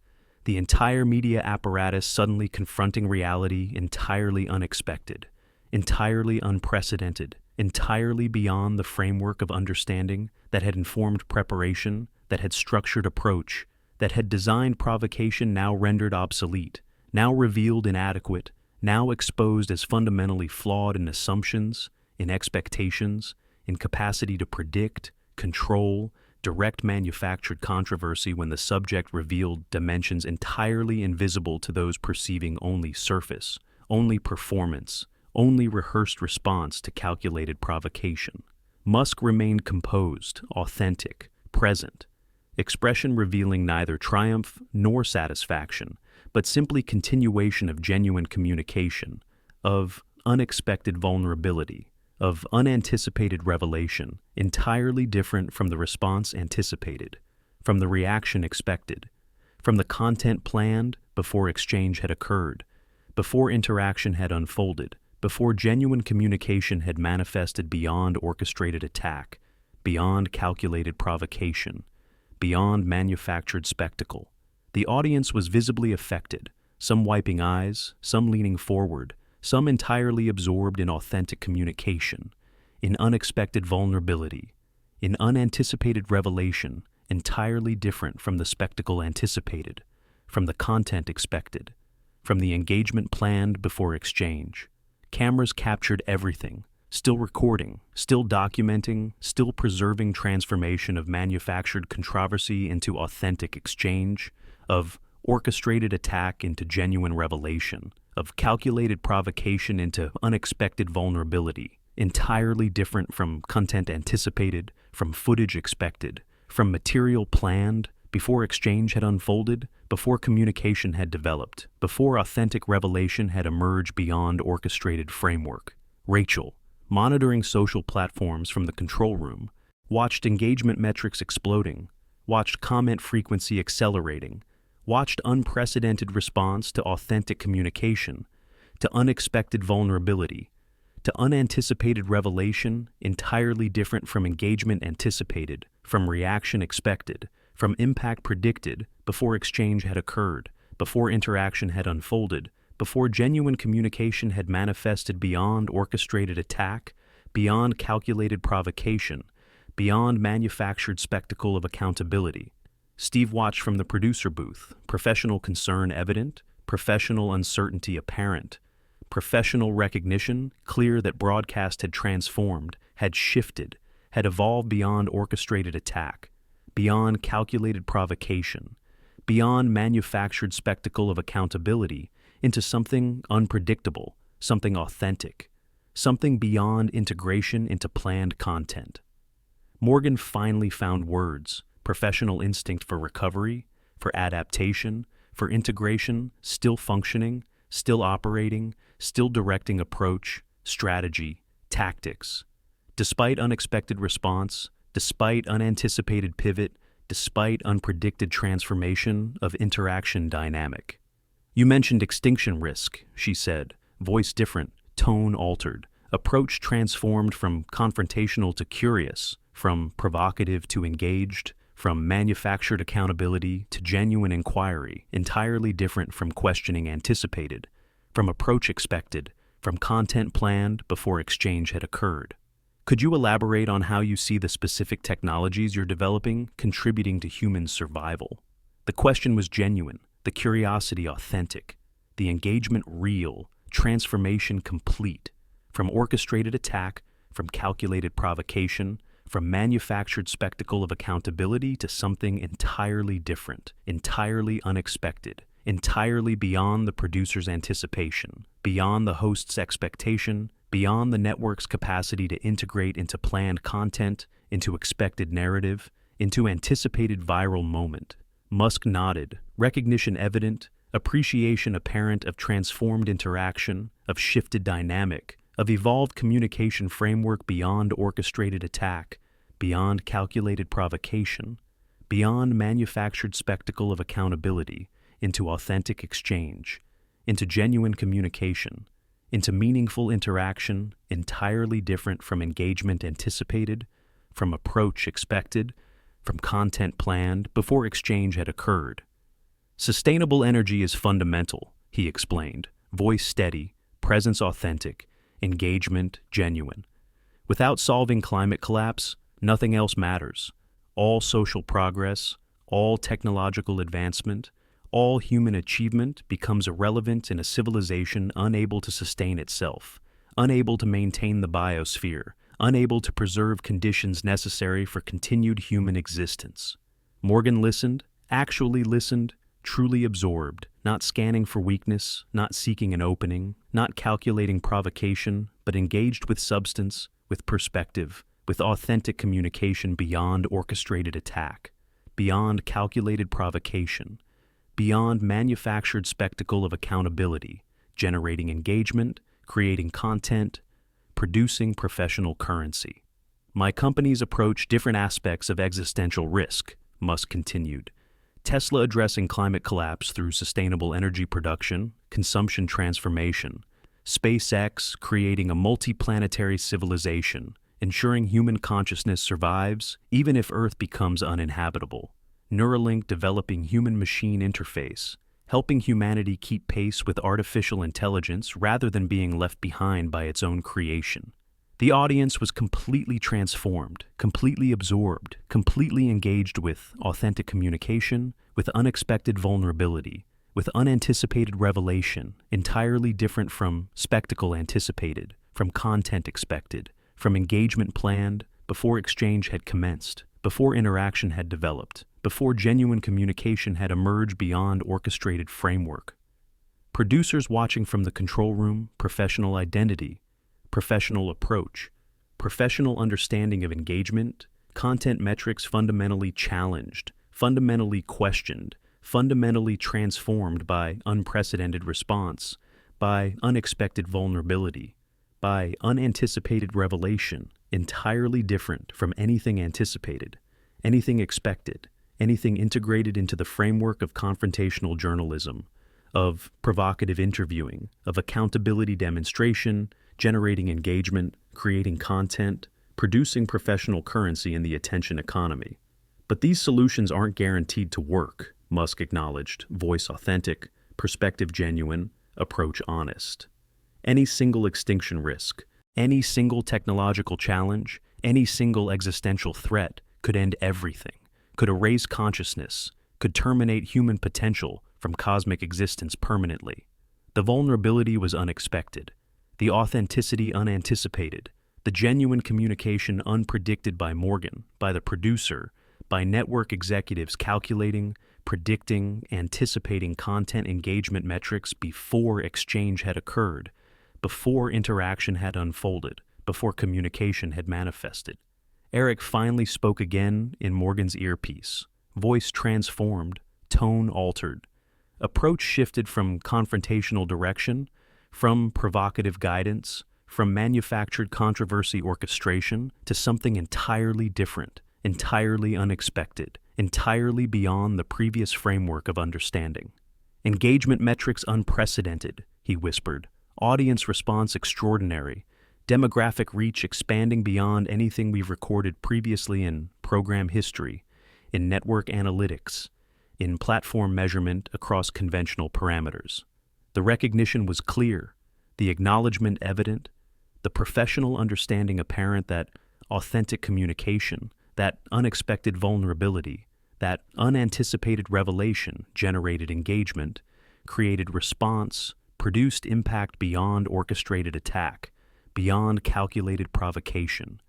the entire media apparatus suddenly confronting reality entirely unexpected, entirely unprecedented, entirely beyond the framework of understanding that had informed preparation, that had structured approach, that had designed provocation now rendered obsolete, now revealed inadequate, now exposed as fundamentally flawed in assumptions, in expectations, in capacity to predict, control, direct manufactured controversy when the subject revealed dimensions entirely invisible to those perceiving only surface, only performance, only rehearsed response to calculated provocation. Musk remained composed, authentic, present, expression revealing neither triumph nor satisfaction, but simply continuation of genuine communication, of unexpected vulnerability, of unanticipated revelation, entirely different from the response anticipated, from the reaction expected, from the content planned before exchange had occurred, before interaction had unfolded, before genuine communication had manifested beyond orchestrated attack, beyond calculated provocation, beyond manufactured spectacle. The audience was visibly affected, some wiping eyes, some leaning forward, some entirely absorbed in authentic communication, in unexpected vulnerability, in unanticipated revelation, entirely different from the spectacle anticipated, from the content expected, from the engagement planned before exchange. Cameras captured everything, still recording, still documenting, still preserving transformation of manufactured controversy into authentic exchange, of orchestrated attack into genuine revelation, of calculated provocation into unexpected vulnerability, entirely different from content anticipated, from footage expected, from material planned, before exchange had unfolded, before communication had developed, before authentic revelation had emerged beyond orchestrated framework. Rachel, monitoring social platforms from the control room, watched engagement metrics exploding, watched comment frequency accelerating, watched unprecedented response to authentic communication, to unexpected vulnerability, to unanticipated revelation entirely different from engagement anticipated, from reaction expected, from impact predicted before exchange had occurred, before interaction had unfolded, before genuine communication had manifested beyond orchestrated attack, beyond calculated provocation, beyond manufactured spectacle of accountability. Steve watched from the producer booth, professional concern evident, professional uncertainty apparent, professional recognition clear that broadcast had transformed, had shifted, had evolved beyond orchestrated attack, beyond calculated provocation, beyond manufactured spectacle of accountability, into something unpredictable, something authentic, something beyond integration into planned content. Morgan finally found words, professional instinct for recovery, for adaptation, for integration, still functioning, still operating, still directing approach, strategy, tactics. Despite unexpected response, despite unanticipated pivot, despite unpredicted transformation of interaction dynamic. "You mentioned extinction risk," she said, voice different, tone altered, Approach transformed from confrontational to curious, from provocative to engaged, from manufactured accountability to genuine inquiry, entirely different from questioning anticipated, from approach expected, from content planned before exchange had occurred. Could you elaborate on how you see the specific technologies you're developing contributing to human survival? The question was genuine, the curiosity authentic, the engagement real, transformation complete, from orchestrated attack, from calculated provocation, from manufactured spectacle of accountability to something entirely different, entirely unexpected, entirely beyond the producer's anticipation, beyond the host's expectation, beyond the network's capacity to integrate into planned content, into expected narrative, into anticipated viral moment. Musk nodded, recognition evident, appreciation apparent of transformed interaction, of shifted dynamic, of evolved communication framework beyond orchestrated attack, beyond calculated provocation, beyond manufactured spectacle of accountability, into authentic exchange, into genuine communication, into meaningful interaction entirely different from engagement anticipated, from approach expected, from content planned before exchange had occurred. Sustainable energy is fundamental, he explained, voice steady, presence authentic, engagement genuine. Without solving climate collapse, nothing else matters. All social progress, all technological advancement, all human achievement becomes irrelevant in a civilization unable to sustain itself, unable to maintain the biosphere, unable to preserve conditions necessary for continued human existence. Morgan listened, actually listened, truly absorbed, not scanning for weakness, not seeking an opening, not calculating provocation, but engaged with substance, with perspective, with authentic communication beyond orchestrated attack, beyond calculated provocation, beyond manufactured spectacle of accountability, generating engagement, creating content, producing professional currency. My companies approach different aspects of existential risk, Musk continued. Tesla addressing climate collapse through sustainable energy production, consumption transformation. SpaceX creating a multi-planetary civilization, ensuring human consciousness survives even if Earth becomes uninhabitable. Neuralink developing human-machine interface, helping humanity keep pace with artificial intelligence rather than being left behind by its own creation. The audience was completely transformed, completely absorbed, completely engaged with authentic communication, with unexpected vulnerability, with unanticipated revelation, entirely different from spectacle anticipated, from content expected, from engagement planned, before exchange had commenced, before interaction had developed, before genuine communication had emerged beyond orchestrated framework. Producers watching from the control room, professional identity, professional approach, professional understanding of engagement, content metrics fundamentally challenged, fundamentally questioned, fundamentally transformed by unprecedented response, by unexpected vulnerability, by unanticipated revelation, entirely different from anything anticipated, anything expected, anything integrated into the framework of confrontational journalism, of provocative interviewing, of accountability demonstration, generating engagement, creating content, producing professional currency in the attention economy. But these solutions aren't guaranteed to work, Musk acknowledged, voice authentic, perspective genuine, approach honest. Any single extinction risk, any single technological challenge, any single existential threat could end everything, could erase consciousness, could terminate human potential from cosmic existence permanently. The vulnerability was unexpected, the authenticity unanticipated, the genuine communication unpredicted by Morgan, by the producer, by network executives calculating, predicting, anticipating content engagement metrics before exchange had occurred, before interaction had unfolded, before communication had manifested. Eric finally spoke again in Morgan's earpiece, voice transformed, tone altered. Approach shifted from confrontational direction, from provocative guidance, from manufactured controversy orchestration to something entirely different, entirely unexpected, entirely beyond the previous framework of understanding. Engagement metrics unprecedented, he whispered. Audience response extraordinary. demographic reach expanding beyond anything we've recorded previously in program history, in network analytics, in platform measurement across conventional parameters. The recognition was clear, the acknowledgement evident, the professional understanding apparent that authentic communication, that unexpected vulnerability, that unanticipated revelation generated engagement, created response, produced impact beyond orchestrated attack, beyond calculated provocation,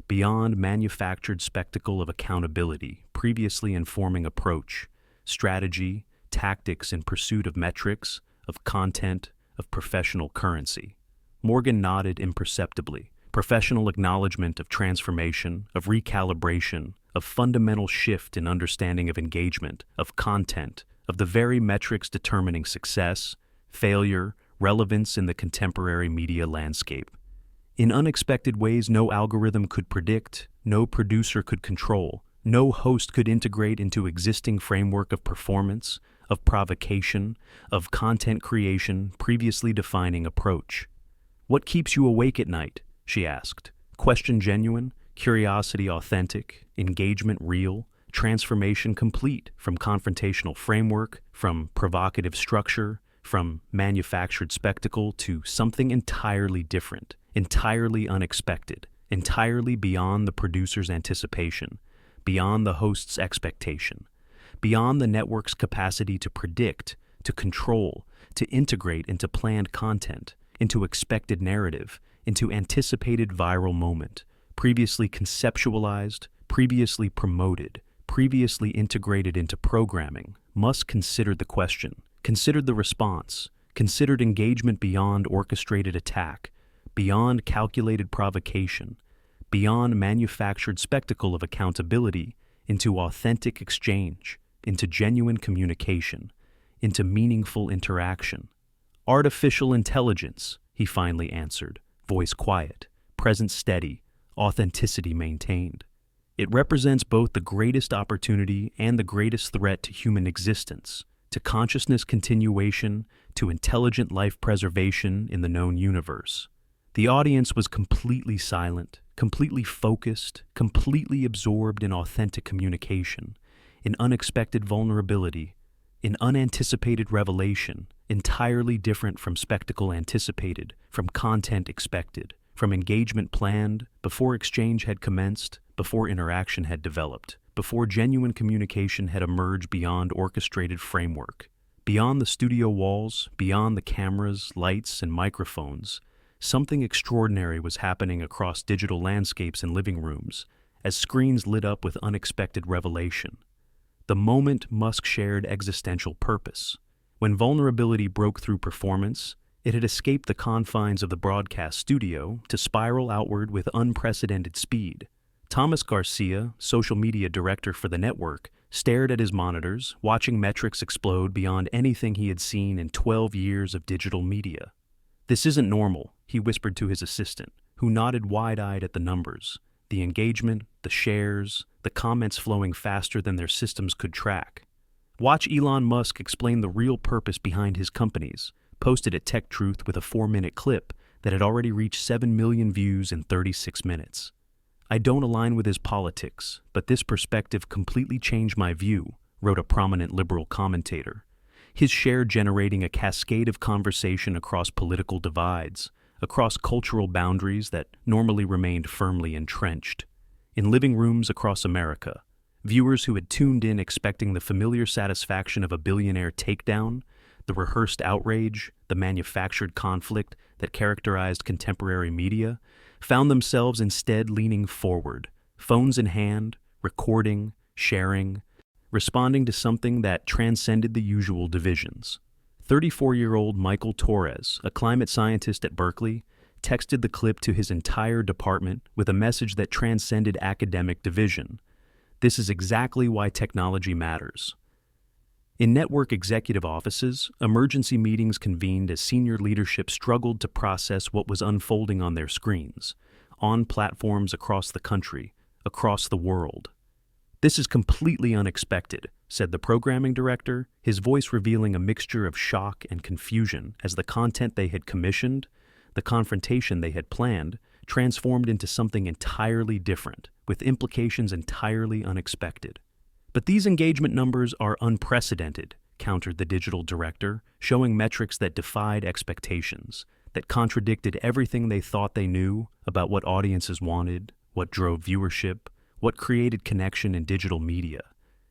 beyond manufactured spectacle of accountability, previously informing approach, strategy, tactics in pursuit of metrics, of content, of professional currency. Morgan nodded imperceptibly. Professional acknowledgement of transformation, of recalibration, of fundamental shift in understanding of engagement, of content, of the very metrics determining success, failure, relevance in the contemporary media landscape. In unexpected ways no algorithm could predict, no producer could control, no host could integrate into existing framework of performance, of provocation, of content creation, previously defining approach. "What keeps you awake at night?" she asked. Question genuine, curiosity authentic, engagement real, transformation complete from confrontational framework, from provocative structure, from manufactured spectacle to something entirely different, entirely unexpected, entirely beyond the producer's anticipation, beyond the host's expectation, beyond the network's capacity to predict, to control, to integrate into planned content, into expected narrative, into anticipated viral moment, previously conceptualized, previously promoted, previously integrated into programming. Musk considered the question, considered the response, considered engagement beyond orchestrated attack, beyond calculated provocation, beyond manufactured spectacle of accountability, into authentic exchange, into genuine communication, into meaningful interaction. "Artificial intelligence," he finally answered, voice quiet, presence steady, authenticity maintained. "It represents both the greatest opportunity and the greatest threat to human existence, to consciousness continuation, to intelligent life preservation in the known universe." The audience was completely silent, completely focused, completely absorbed in authentic communication, in unexpected vulnerability, in unanticipated revelation, entirely different from spectacle anticipated, from content expected, from engagement planned, before exchange had commenced, before interaction had developed, before genuine communication had emerged beyond orchestrated framework. Beyond the studio walls, beyond the cameras, lights, and microphones, something extraordinary was happening across digital landscapes and living rooms, as screens lit up with unexpected revelation. The moment Musk shared existential purpose. When vulnerability broke through performance, it had escaped the confines of the broadcast studio to spiral outward with unprecedented speed. Thomas Garcia, social media director for the network, stared at his monitors, watching metrics explode beyond anything he had seen in 12 years of digital media. "This isn't normal," he whispered to his assistant, who nodded wide-eyed at the numbers, the engagement, the shares, the comments flowing faster than their systems could track. "Watch Elon Musk explain the real purpose behind his companies," posted at Tech Truth with a 4-minute clip that had already reached 7 million views in 36 minutes. "I don't align with his politics, but this perspective completely changed my view," wrote a prominent liberal commentator. His share generating a cascade of conversation across political divides, across cultural boundaries that normally remained firmly entrenched. In living rooms across America, viewers who had tuned in expecting the familiar satisfaction of a billionaire takedown, the rehearsed outrage, the manufactured conflict that characterized contemporary media, found themselves instead leaning forward, phones in hand, recording, sharing, responding to something that transcended the usual divisions. 34-year-old Michael Torres, a climate scientist at Berkeley, texted the clip to his entire department with a message that transcended academic division. "This is exactly why technology matters." In network executive offices, emergency meetings convened as senior leadership struggled to process what was unfolding on their screens, on platforms across the country, across the world. "This is completely unexpected," said the programming director, his voice revealing a mixture of shock and confusion as the content they had commissioned, the confrontation they had planned transformed into something entirely different, with implications entirely unexpected. But these engagement numbers are unprecedented, countered the digital director, showing metrics that defied expectations, that contradicted everything they thought they knew about what audiences wanted, what drove viewership, what created connection in digital media.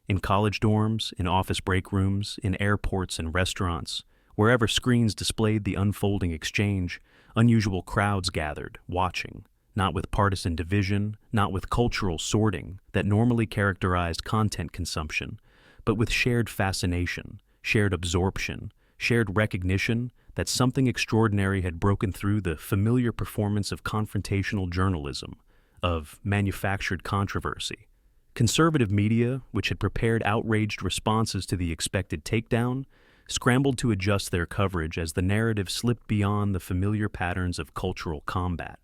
In college dorms, in office break rooms, in airports and restaurants, wherever screens displayed the unfolding exchange, unusual crowds gathered, watching, not with partisan division, not with cultural sorting that normally characterized content consumption, but with shared fascination, shared absorption, shared recognition that something extraordinary had broken through the familiar performance of confrontational journalism, of manufactured controversy. Conservative media, which had prepared outraged responses to the expected takedown, scrambled to adjust their coverage as the narrative slipped beyond the familiar patterns of cultural combat.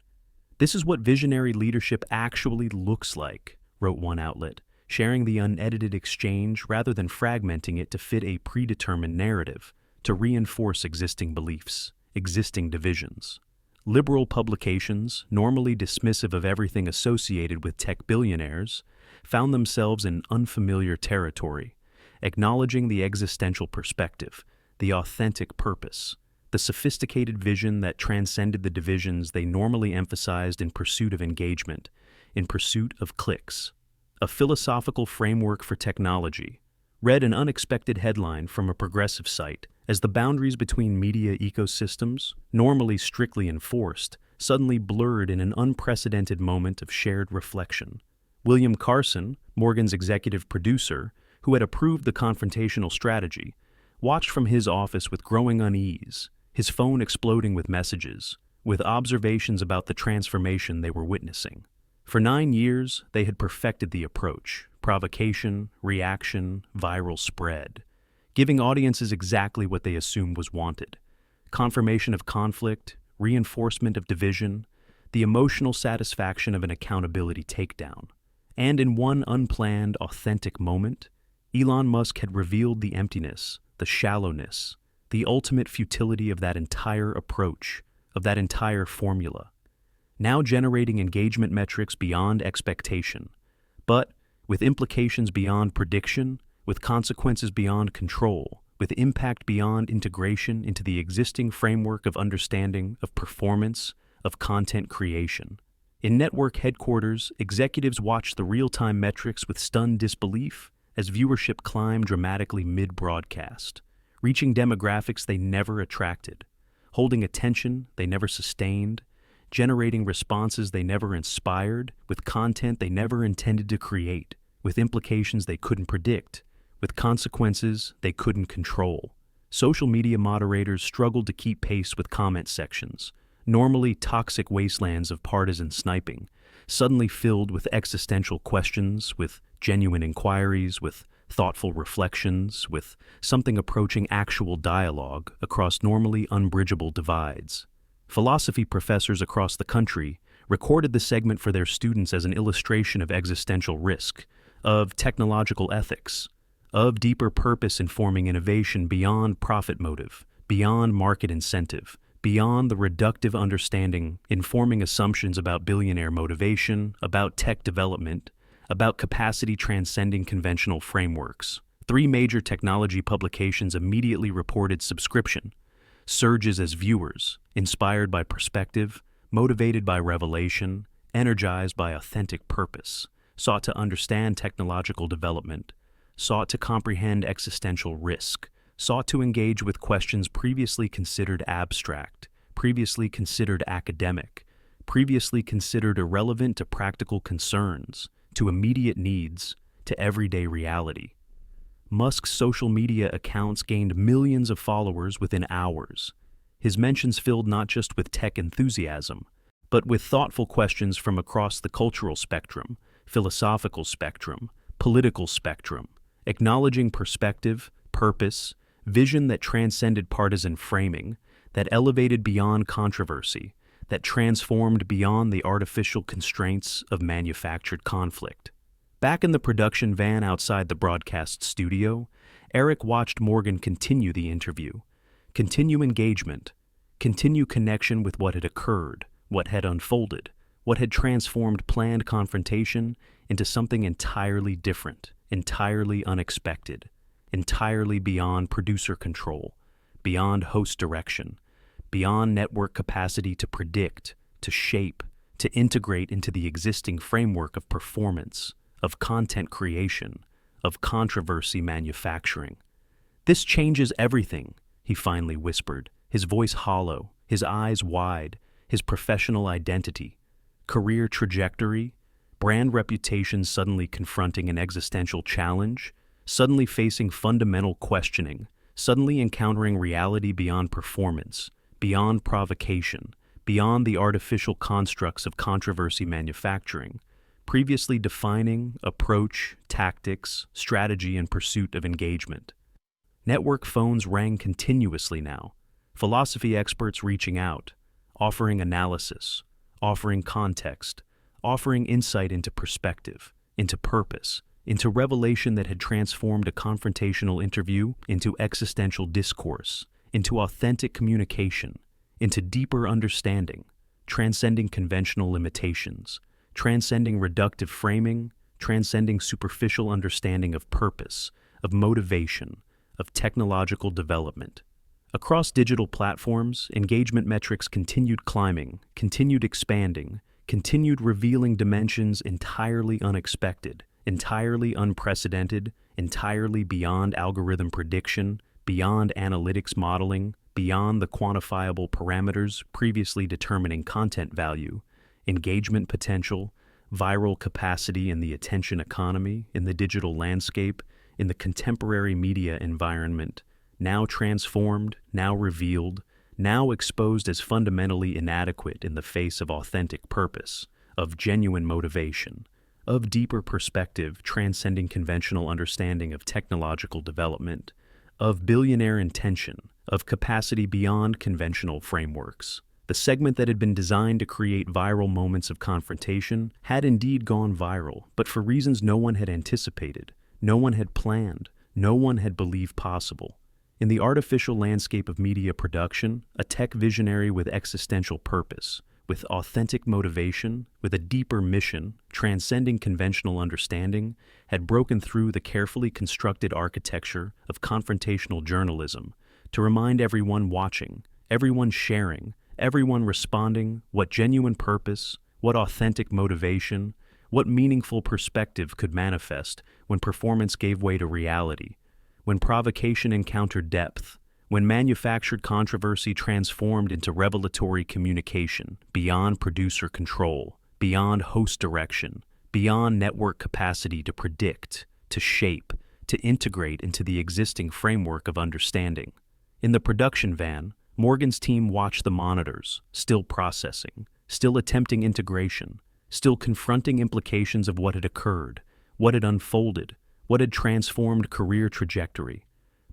"This is what visionary leadership actually looks like," wrote one outlet, sharing the unedited exchange rather than fragmenting it to fit a predetermined narrative, to reinforce existing beliefs, existing divisions. Liberal publications, normally dismissive of everything associated with tech billionaires, found themselves in unfamiliar territory, acknowledging the existential perspective, the authentic purpose, the sophisticated vision that transcended the divisions they normally emphasized in pursuit of engagement, in pursuit of clicks. A philosophical framework for technology, read an unexpected headline from a progressive site as the boundaries between media ecosystems, normally strictly enforced, suddenly blurred in an unprecedented moment of shared reflection. William Carson, Morgan's executive producer, who had approved the confrontational strategy, watched from his office with growing unease, his phone exploding with messages, with observations about the transformation they were witnessing. For 9 years, they had perfected the approach: provocation, reaction, viral spread, giving audiences exactly what they assumed was wanted: confirmation of conflict, reinforcement of division, the emotional satisfaction of an accountability takedown. And in one unplanned, authentic moment, Elon Musk had revealed the emptiness, the shallowness, the ultimate futility of that entire approach, of that entire formula, now generating engagement metrics beyond expectation, but with implications beyond prediction, with consequences beyond control, with impact beyond integration into the existing framework of understanding, of performance, of content creation. In network headquarters, executives watched the real-time metrics with stunned disbelief as viewership climbed dramatically mid-broadcast, reaching demographics they never attracted, holding attention they never sustained, generating responses they never inspired, with content they never intended to create, with implications they couldn't predict, with consequences they couldn't control. Social media moderators struggled to keep pace with comment sections, normally toxic wastelands of partisan sniping, suddenly filled with existential questions, with genuine inquiries, with thoughtful reflections, with something approaching actual dialogue across normally unbridgeable divides. Philosophy professors across the country recorded the segment for their students as an illustration of existential risk, of technological ethics, of deeper purpose informing innovation beyond profit motive, beyond market incentive, beyond the reductive understanding informing assumptions about billionaire motivation, about tech development, about capacity transcending conventional frameworks. 3 major technology publications immediately reported subscription surges as viewers, inspired by perspective, motivated by revelation, energized by authentic purpose, sought to understand technological development, sought to comprehend existential risk, sought to engage with questions previously considered abstract, previously considered academic, previously considered irrelevant to practical concerns, to immediate needs, to everyday reality. Musk's social media accounts gained millions of followers within hours. His mentions filled not just with tech enthusiasm, but with thoughtful questions from across the cultural spectrum, philosophical spectrum, political spectrum, acknowledging perspective, purpose, vision that transcended partisan framing, that elevated beyond controversy, that transformed beyond the artificial constraints of manufactured conflict. Back in the production van outside the broadcast studio, Eric watched Morgan continue the interview, continue engagement, continue connection with what had occurred, what had unfolded, what had transformed planned confrontation into something entirely different, entirely unexpected, entirely beyond producer control, beyond host direction, beyond network capacity to predict, to shape, to integrate into the existing framework of performance, of content creation, of controversy manufacturing. "This changes everything," he finally whispered, his voice hollow, his eyes wide, his professional identity, career trajectory, brand reputation suddenly confronting an existential challenge, suddenly facing fundamental questioning, suddenly encountering reality beyond performance, beyond provocation, beyond the artificial constructs of controversy manufacturing, previously defining approach, tactics, strategy in pursuit of engagement. Network phones rang continuously now, philosophy experts reaching out, offering analysis, offering context, offering insight into perspective, into purpose, into revelation that had transformed a confrontational interview into existential discourse, into authentic communication, into deeper understanding, transcending conventional limitations, transcending reductive framing, transcending superficial understanding of purpose, of motivation, of technological development. Across digital platforms, engagement metrics continued climbing, continued expanding, continued revealing dimensions entirely unexpected, entirely unprecedented, entirely beyond algorithm prediction, beyond analytics modeling, beyond the quantifiable parameters previously determining content value, engagement potential, viral capacity in the attention economy, in the digital landscape, in the contemporary media environment, now transformed, now revealed, now exposed as fundamentally inadequate in the face of authentic purpose, of genuine motivation, of deeper perspective transcending conventional understanding of technological development, of billionaire intention, of capacity beyond conventional frameworks. The segment that had been designed to create viral moments of confrontation had indeed gone viral, but for reasons no one had anticipated, no one had planned, no one had believed possible. In the artificial landscape of media production, a tech visionary with existential purpose, with authentic motivation, with a deeper mission, transcending conventional understanding, had broken through the carefully constructed architecture of confrontational journalism to remind everyone watching, everyone sharing, everyone responding what genuine purpose, what authentic motivation, what meaningful perspective could manifest when performance gave way to reality, when provocation encountered depth, when manufactured controversy transformed into revelatory communication beyond producer control, beyond host direction, beyond network capacity to predict, to shape, to integrate into the existing framework of understanding. In the production van, Morgan's team watched the monitors, still processing, still attempting integration, still confronting implications of what had occurred, what had unfolded, what had transformed career trajectory,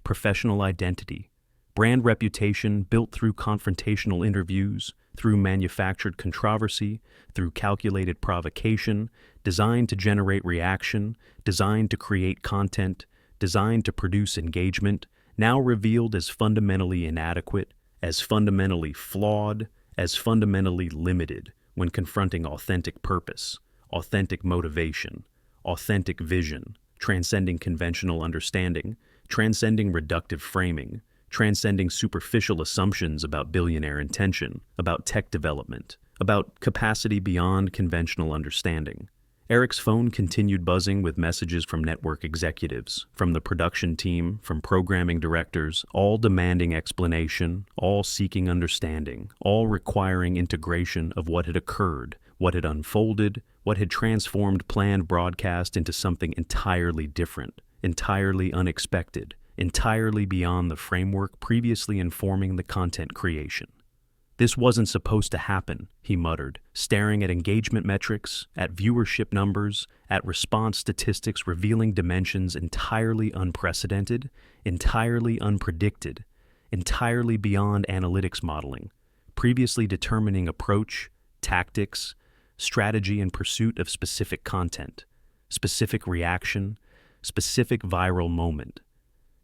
professional identity, brand reputation built through confrontational interviews, through manufactured controversy, through calculated provocation, designed to generate reaction, designed to create content, designed to produce engagement, now revealed as fundamentally inadequate, as fundamentally flawed, as fundamentally limited when confronting authentic purpose, authentic motivation, authentic vision, transcending conventional understanding, transcending reductive framing, transcending superficial assumptions about billionaire intention, about tech development, about capacity beyond conventional understanding. Eric's phone continued buzzing with messages from network executives, from the production team, from programming directors, all demanding explanation, all seeking understanding, all requiring integration of what had occurred, what had unfolded, what had transformed planned broadcast into something entirely different, entirely unexpected, entirely beyond the framework previously informing the content creation. "This wasn't supposed to happen," he muttered, staring at engagement metrics, at viewership numbers, at response statistics revealing dimensions entirely unprecedented, entirely unpredicted, entirely beyond analytics modeling, previously determining approach, tactics, strategy in pursuit of specific content, specific reaction, specific viral moment.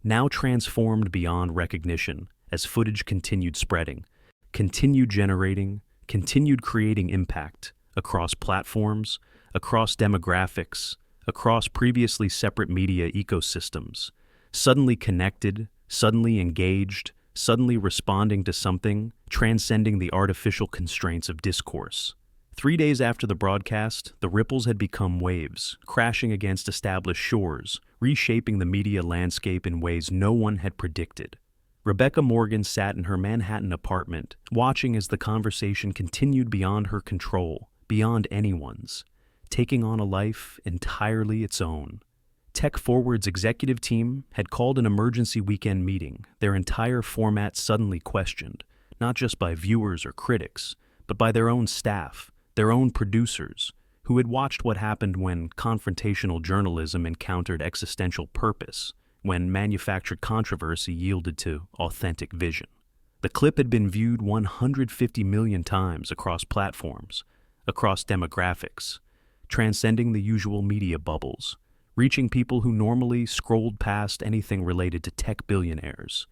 Now transformed beyond recognition as footage continued spreading, continued generating, continued creating impact across platforms, across demographics, across previously separate media ecosystems, suddenly connected, suddenly engaged, suddenly responding to something, transcending the artificial constraints of discourse. 3 days after the broadcast, the ripples had become waves, crashing against established shores, reshaping the media landscape in ways no one had predicted. Rebecca Morgan sat in her Manhattan apartment, watching as the conversation continued beyond her control, beyond anyone's, taking on a life entirely its own. Tech Forward's executive team had called an emergency weekend meeting, their entire format suddenly questioned, not just by viewers or critics, but by their own staff, their own producers, who had watched what happened when confrontational journalism encountered existential purpose, when manufactured controversy yielded to authentic vision. The clip had been viewed 150 million times across platforms, across demographics, transcending the usual media bubbles, reaching people who normally scrolled past anything related to tech billionaires,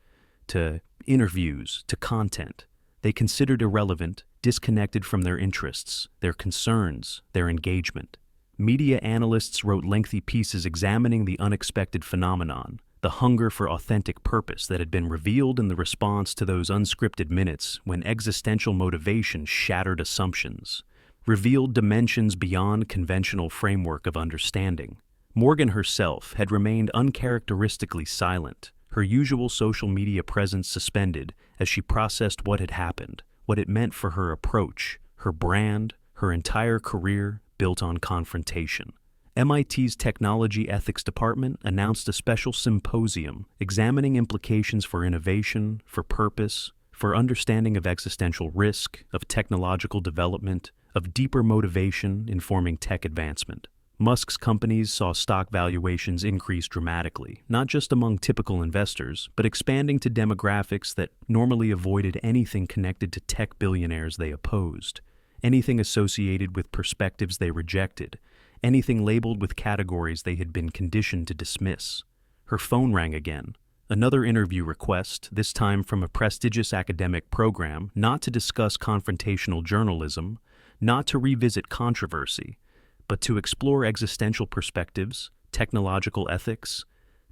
to interviews, to content they considered irrelevant, disconnected from their interests, their concerns, their engagement. Media analysts wrote lengthy pieces examining the unexpected phenomenon, the hunger for authentic purpose that had been revealed in the response to those unscripted minutes when existential motivation shattered assumptions, revealed dimensions beyond conventional framework of understanding. Morgan herself had remained uncharacteristically silent, her usual social media presence suspended as she processed what had happened, what it meant for her approach, her brand, her entire career built on confrontation. MIT's Technology Ethics Department announced a special symposium examining implications for innovation, for purpose, for understanding of existential risk, of technological development, of deeper motivation informing tech advancement. Musk's companies saw stock valuations increase dramatically, not just among typical investors, but expanding to demographics that normally avoided anything connected to tech billionaires they opposed, anything associated with perspectives they rejected, anything labeled with categories they had been conditioned to dismiss. Her phone rang again. Another interview request, this time from a prestigious academic program, not to discuss confrontational journalism, not to revisit controversy, but to explore existential perspectives, technological ethics,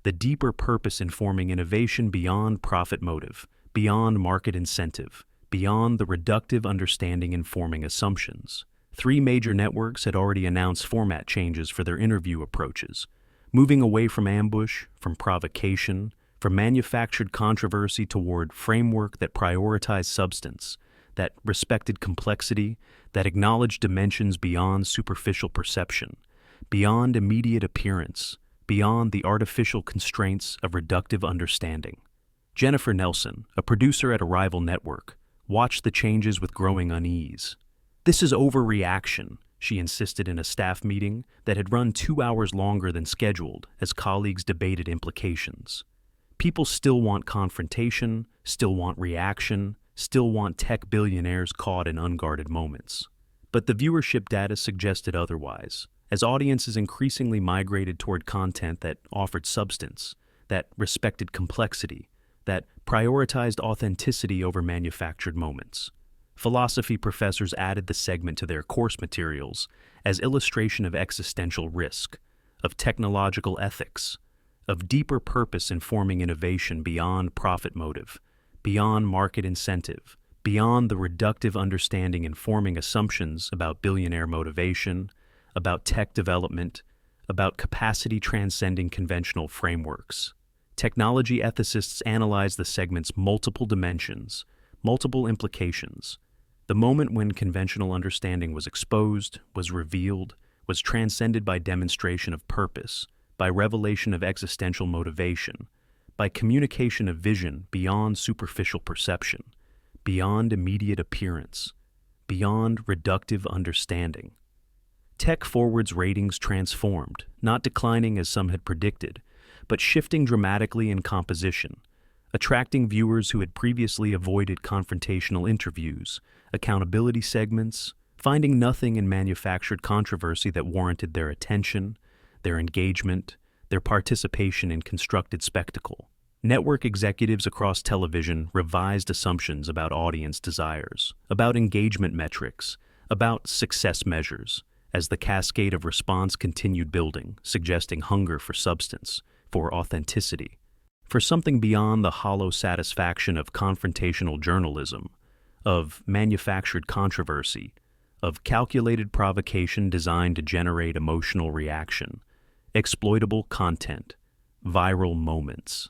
the deeper purpose informing innovation beyond profit motive, beyond market incentive, beyond the reductive understanding informing assumptions. 3 major networks had already announced format changes for their interview approaches, moving away from ambush, from provocation, from manufactured controversy toward framework that prioritized substance, that respected complexity, that acknowledged dimensions beyond superficial perception, beyond immediate appearance, beyond the artificial constraints of reductive understanding. Jennifer Nelson, a producer at a rival network, watched the changes with growing unease. "This is overreaction," she insisted in a staff meeting that had run 2 hours longer than scheduled as colleagues debated implications. People still want confrontation, still want reaction, still want tech billionaires caught in unguarded moments. But the viewership data suggested otherwise, as audiences increasingly migrated toward content that offered substance, that respected complexity, that prioritized authenticity over manufactured moments. Philosophy professors added the segment to their course materials as illustration of existential risk, of technological ethics, of deeper purpose informing innovation beyond profit motive, beyond market incentive, beyond the reductive understanding informing assumptions about billionaire motivation, about tech development, about capacity transcending conventional frameworks. Technology ethicists analyze the segment's multiple dimensions, multiple implications. The moment when conventional understanding was exposed, was revealed, was transcended by demonstration of purpose, by revelation of existential motivation, by communication of vision beyond superficial perception, beyond immediate appearance, beyond reductive understanding. Tech Forward's ratings transformed, not declining as some had predicted, but shifting dramatically in composition, attracting viewers who had previously avoided confrontational interviews, accountability segments, finding nothing in manufactured controversy that warranted their attention, their engagement, their participation in constructed spectacle. Network executives across television revised assumptions about audience desires, about engagement metrics, about success measures, as the cascade of response continued building, suggesting hunger for substance, for authenticity, for something beyond the hollow satisfaction of confrontational journalism, of manufactured controversy, of calculated provocation designed to generate emotional reaction, exploitable content, viral moments.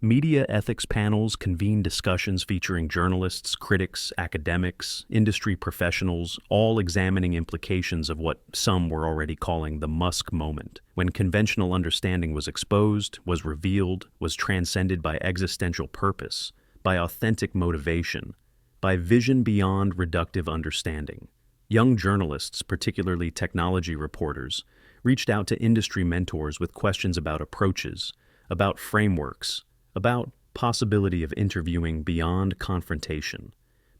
Media ethics panels convened discussions featuring journalists, critics, academics, industry professionals, all examining implications of what some were already calling the Musk moment, when conventional understanding was exposed, was revealed, was transcended by existential purpose, by authentic motivation, by vision beyond reductive understanding. Young journalists, particularly technology reporters, reached out to industry mentors with questions about approaches, about frameworks, about possibility of interviewing beyond confrontation,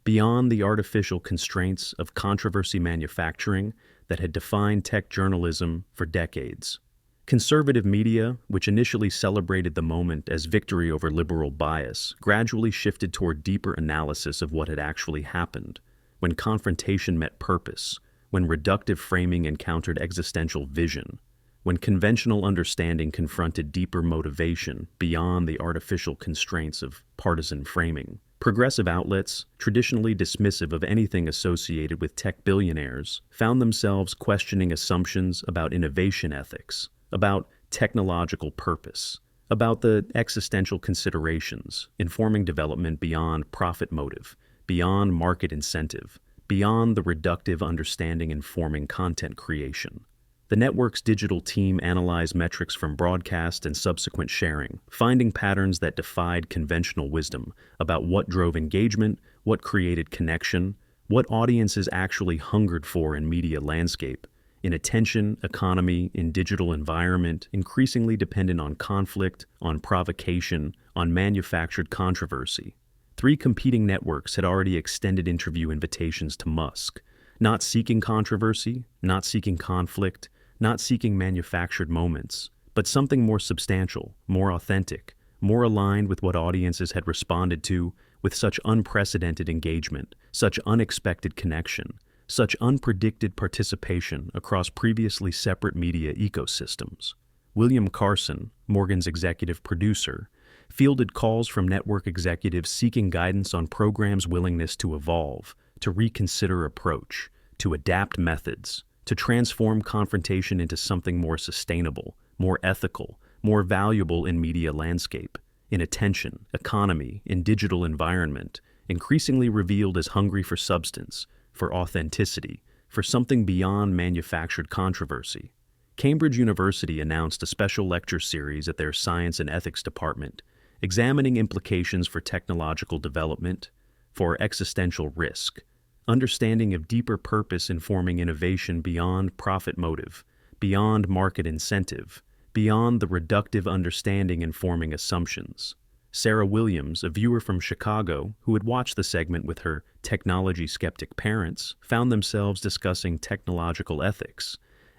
beyond the artificial constraints of controversy manufacturing that had defined tech journalism for decades. Conservative media, which initially celebrated the moment as victory over liberal bias, gradually shifted toward deeper analysis of what had actually happened, when confrontation met purpose, when reductive framing encountered existential vision, when conventional understanding confronted deeper motivation beyond the artificial constraints of partisan framing. Progressive outlets, traditionally dismissive of anything associated with tech billionaires, found themselves questioning assumptions about innovation ethics, about technological purpose, about the existential considerations informing development beyond profit motive, beyond market incentive, beyond the reductive understanding informing content creation. The network's digital team analyzed metrics from broadcast and subsequent sharing, finding patterns that defied conventional wisdom about what drove engagement, what created connection, what audiences actually hungered for in media landscape, in attention, economy, in digital environment, increasingly dependent on conflict, on provocation, on manufactured controversy. 3 competing networks had already extended interview invitations to Musk, not seeking controversy, not seeking conflict, not seeking manufactured moments, but something more substantial, more authentic, more aligned with what audiences had responded to with such unprecedented engagement, such unexpected connection, such unpredicted participation across previously separate media ecosystems. William Carson, Morgan's executive producer, fielded calls from network executives seeking guidance on programs' willingness to evolve, to reconsider approach, to adapt methods, to transform confrontation into something more sustainable, more ethical, more valuable in media landscape, in attention, economy, in digital environment, increasingly revealed as hungry for substance, for authenticity, for something beyond manufactured controversy. Cambridge University announced a special lecture series at their Science and Ethics department, examining implications for technological development, for existential risk, understanding of deeper purpose informing innovation beyond profit motive, beyond market incentive, beyond the reductive understanding informing assumptions. Sarah Williams, a viewer from Chicago who had watched the segment with her technology skeptic parents, found themselves discussing technological ethics,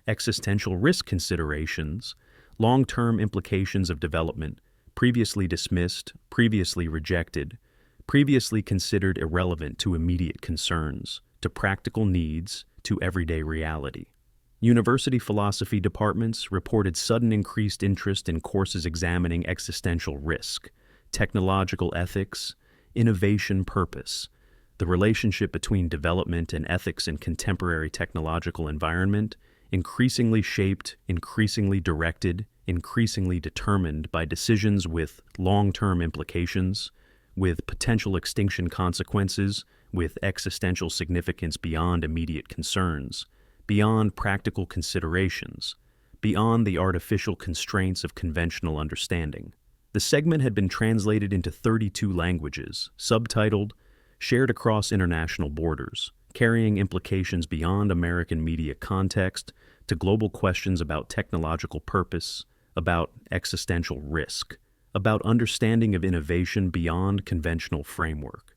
existential risk considerations, long-term implications of development, previously dismissed, previously rejected, previously considered irrelevant to immediate concerns, to practical needs, to everyday reality. University philosophy departments reported sudden increased interest in courses examining existential risk, technological ethics, innovation purpose, the relationship between development and ethics in contemporary technological environment, increasingly shaped, increasingly directed, increasingly determined by decisions with long-term implications, with potential extinction consequences, with existential significance beyond immediate concerns, beyond practical considerations, beyond the artificial constraints of conventional understanding. The segment had been translated into 32 languages, subtitled, shared across international borders, carrying implications beyond American media context to global questions about technological purpose, about existential risk, about understanding of innovation beyond conventional framework.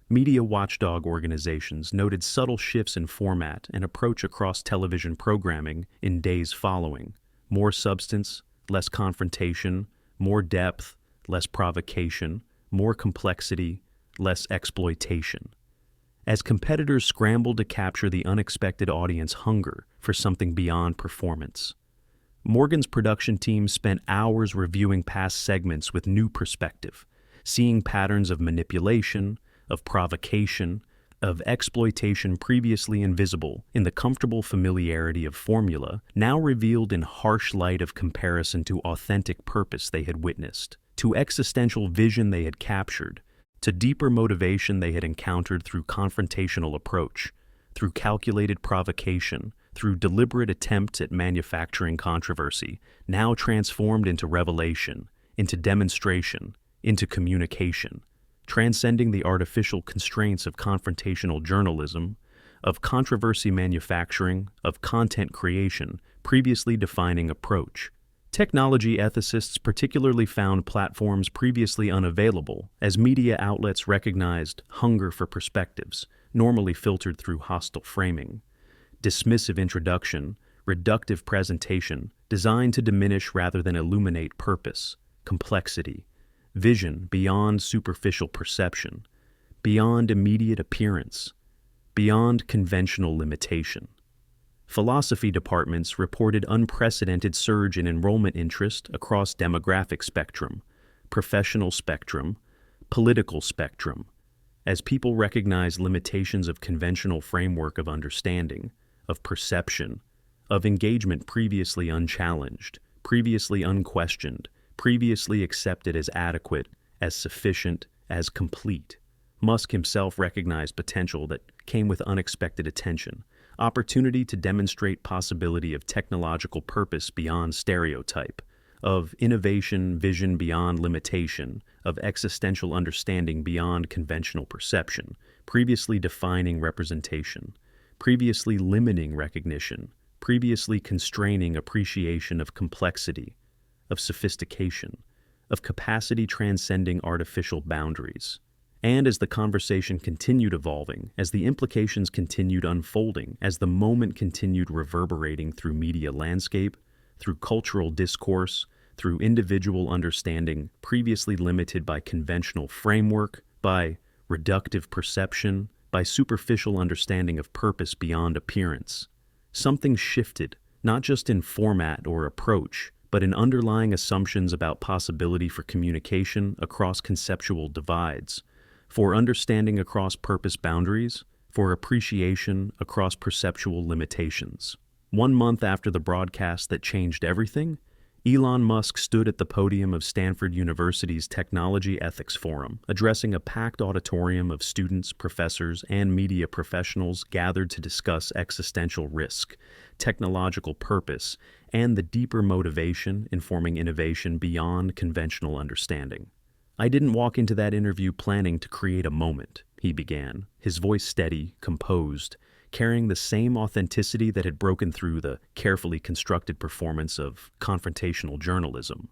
Media watchdog organizations noted subtle shifts in format and approach across television programming in days following: more substance, less confrontation, more depth, less provocation, more complexity, less exploitation. As competitors scrambled to capture the unexpected audience hunger for something beyond performance, Morgan's production team spent hours reviewing past segments with new perspective, seeing patterns of manipulation, of provocation, of exploitation previously invisible in the comfortable familiarity of formula, now revealed in harsh light of comparison to authentic purpose they had witnessed, to existential vision they had captured, to deeper motivation they had encountered through confrontational approach, through calculated provocation, through deliberate attempt at manufacturing controversy, now transformed into revelation, into demonstration, into communication, transcending the artificial constraints of confrontational journalism, of controversy manufacturing, of content creation, previously defining approach. Technology ethicists particularly found platforms previously unavailable as media outlets recognized hunger for perspectives, normally filtered through hostile framing, dismissive introduction, reductive presentation, designed to diminish rather than illuminate purpose, complexity, vision beyond superficial perception, beyond immediate appearance, beyond conventional limitation. Philosophy departments reported unprecedented surge in enrollment interest across demographic spectrum, professional spectrum, political spectrum, as people recognize limitations of conventional framework of understanding, of perception, of engagement previously unchallenged, previously unquestioned, previously accepted as adequate, as sufficient, as complete. Musk himself recognized potential that came with unexpected attention, opportunity to demonstrate possibility of technological purpose beyond stereotype, of innovation vision beyond limitation, of existential understanding beyond conventional perception, previously defining representation, previously limiting recognition, previously constraining appreciation of complexity, of sophistication, of capacity transcending artificial boundaries. And as the conversation continued evolving, as the implications continued unfolding, as the moment continued reverberating through media landscape, through cultural discourse, through individual understanding previously limited by conventional framework, by reductive perception, by superficial understanding of purpose beyond appearance, something shifted, not just in format or approach, but in underlying assumptions about possibility for communication across conceptual divides, for understanding across purpose boundaries, for appreciation across perceptual limitations. 1 month after the broadcast that changed everything, Elon Musk stood at the podium of Stanford University's Technology Ethics Forum, addressing a packed auditorium of students, professors, and media professionals gathered to discuss existential risk, technological purpose, and the deeper motivation informing innovation beyond conventional understanding. "I didn't walk into that interview planning to create a moment," he began, his voice steady, composed, carrying the same authenticity that had broken through the carefully constructed performance of confrontational journalism.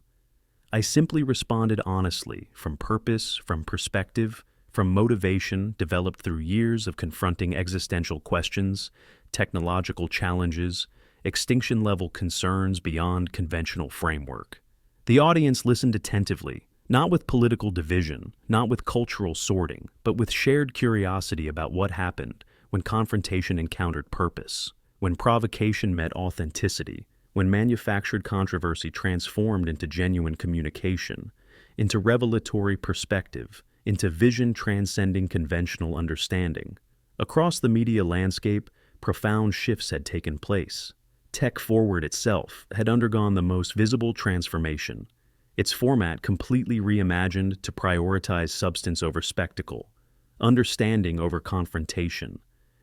"I simply responded honestly, from purpose, from perspective, from motivation developed through years of confronting existential questions, technological challenges, extinction-level concerns beyond conventional framework." The audience listened attentively, not with political division, not with cultural sorting, but with shared curiosity about what happened when confrontation encountered purpose, when provocation met authenticity, when manufactured controversy transformed into genuine communication, into revelatory perspective, into vision transcending conventional understanding. Across the media landscape, profound shifts had taken place. Tech forward itself had undergone the most visible transformation, its format completely reimagined to prioritize substance over spectacle, understanding over confrontation,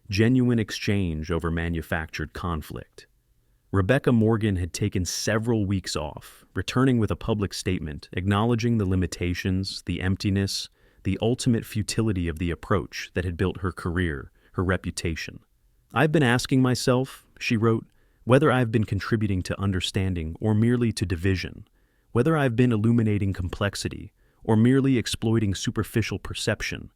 genuine exchange over manufactured conflict. Rebecca Morgan had taken several weeks off, returning with a public statement acknowledging the limitations, the emptiness, the ultimate futility of the approach that had built her career, her reputation. "I've been asking myself," she wrote, "whether I've been contributing to understanding or merely to division, whether I've been illuminating complexity or merely exploiting superficial perception,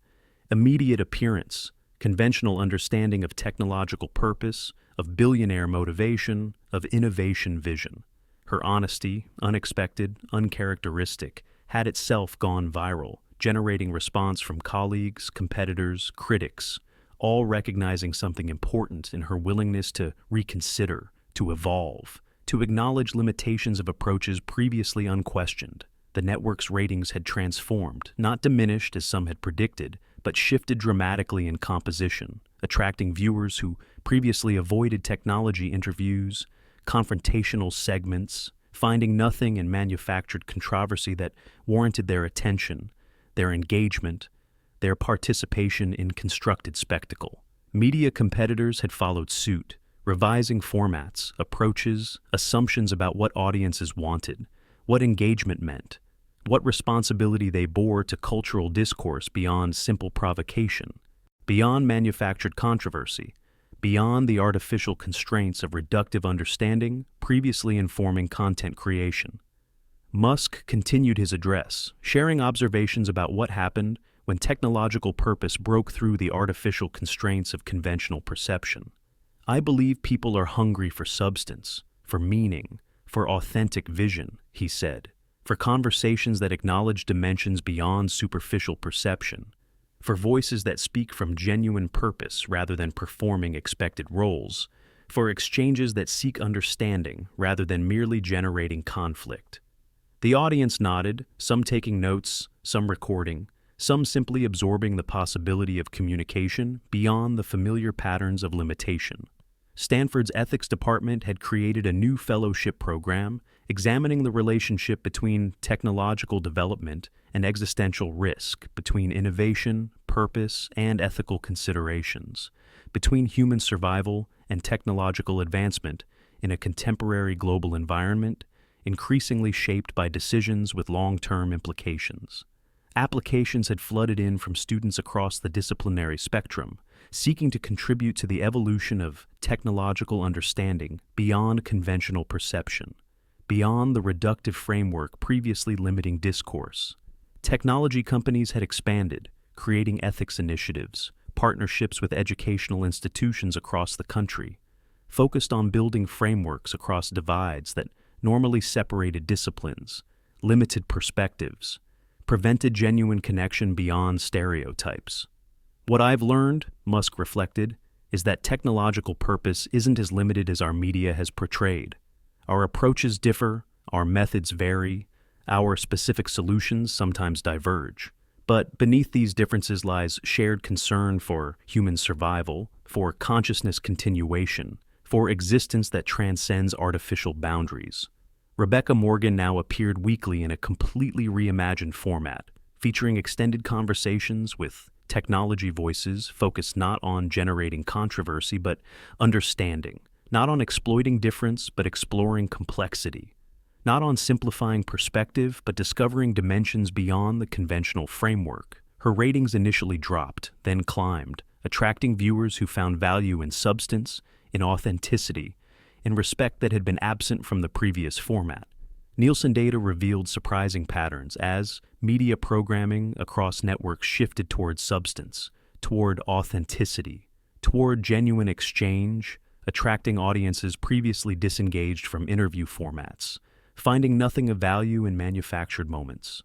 immediate appearance, conventional understanding of technological purpose, of billionaire motivation, of innovation vision." Her honesty, unexpected, uncharacteristic, had itself gone viral, generating response from colleagues, competitors, critics, all recognizing something important in her willingness to reconsider, to evolve, to acknowledge limitations of approaches previously unquestioned. The network's ratings had transformed, not diminished as some had predicted, but shifted dramatically in composition, attracting viewers who previously avoided technology interviews, confrontational segments, finding nothing in manufactured controversy that warranted their attention, their engagement, their participation in constructed spectacle. Media competitors had followed suit, revising formats, approaches, assumptions about what audiences wanted, what engagement meant, what responsibility they bore to cultural discourse beyond simple provocation, beyond manufactured controversy, beyond the artificial constraints of reductive understanding previously informing content creation. Musk continued his address, sharing observations about what happened when technological purpose broke through the artificial constraints of conventional perception. "I believe people are hungry for substance, for meaning, for authentic vision," he said, "for conversations that acknowledge dimensions beyond superficial perception, for voices that speak from genuine purpose rather than performing expected roles, for exchanges that seek understanding rather than merely generating conflict." The audience nodded, some taking notes, some recording, some simply absorbing the possibility of communication beyond the familiar patterns of limitation. Stanford's ethics department had created a new fellowship program examining the relationship between technological development and existential risk, between innovation, purpose, and ethical considerations, between human survival and technological advancement in a contemporary global environment increasingly shaped by decisions with long-term implications. Applications had flooded in from students across the disciplinary spectrum, seeking to contribute to the evolution of technological understanding beyond conventional perception, beyond the reductive framework previously limiting discourse. Technology companies had expanded, creating ethics initiatives, partnerships with educational institutions across the country, focused on building frameworks across divides that normally separated disciplines, limited perspectives, prevented genuine connection beyond stereotypes. "What I've learned," Musk reflected, "is that technological purpose isn't as limited as our media has portrayed. Our approaches differ, our methods vary, our specific solutions sometimes diverge. But beneath these differences lies shared concern for human survival, for consciousness continuation, for existence that transcends artificial boundaries." Rebecca Morgan now appeared weekly in a completely reimagined format, featuring extended conversations with technology voices focused not on generating controversy but understanding, not on exploiting difference but exploring complexity, not on simplifying perspective but discovering dimensions beyond the conventional framework. Her ratings initially dropped, then climbed, attracting viewers who found value in substance, in authenticity, in respect that had been absent from the previous format. Nielsen data revealed surprising patterns as media programming across networks shifted toward substance, toward authenticity, toward genuine exchange, attracting audiences previously disengaged from interview formats, finding nothing of value in manufactured moments.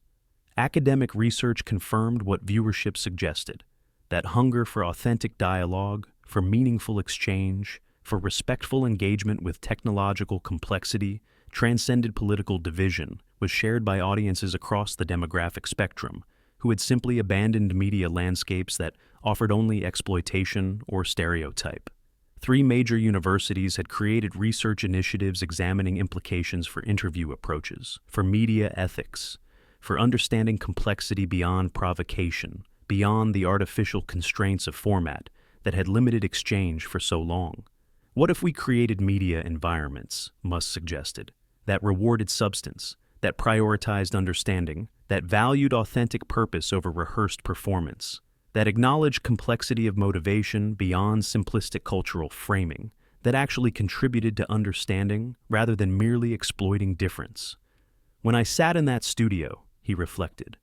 Academic research confirmed what viewership suggested, that hunger for authentic dialogue, for meaningful exchange, for respectful engagement with technological complexity, transcended political division, was shared by audiences across the demographic spectrum, who had simply abandoned media landscapes that offered only exploitation or stereotype. 3 major universities had created research initiatives examining implications for interview approaches, for media ethics, for understanding complexity beyond provocation, beyond the artificial constraints of format that had limited exchange for so long. "What if we created media environments," Musk suggested, "that rewarded substance, that prioritized understanding, that valued authentic purpose over rehearsed performance, that acknowledged complexity of motivation beyond simplistic cultural framing, that actually contributed to understanding rather than merely exploiting difference?" "When I sat in that studio," he reflected,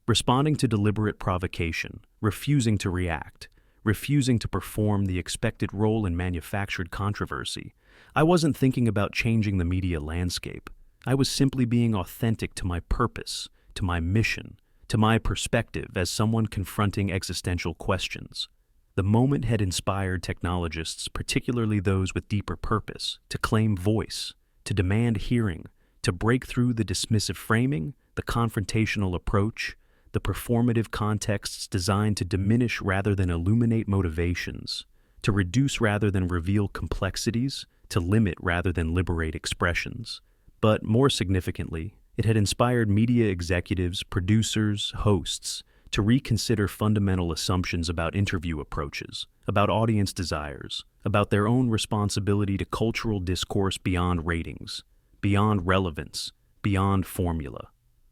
"responding to deliberate provocation, refusing to react, refusing to perform the expected role in manufactured controversy, I wasn't thinking about changing the media landscape. I was simply being authentic to my purpose, to my mission, to my perspective as someone confronting existential questions. The moment had inspired technologists, particularly those with deeper purpose, to claim voice, to demand hearing, to break through the dismissive framing, the confrontational approach, the performative contexts designed to diminish rather than illuminate motivations, to reduce rather than reveal complexities, to limit rather than liberate expressions. But more significantly, it had inspired media executives, producers, hosts to reconsider fundamental assumptions about interview approaches, about audience desires, about their own responsibility to cultural discourse beyond ratings, beyond relevance, beyond formula.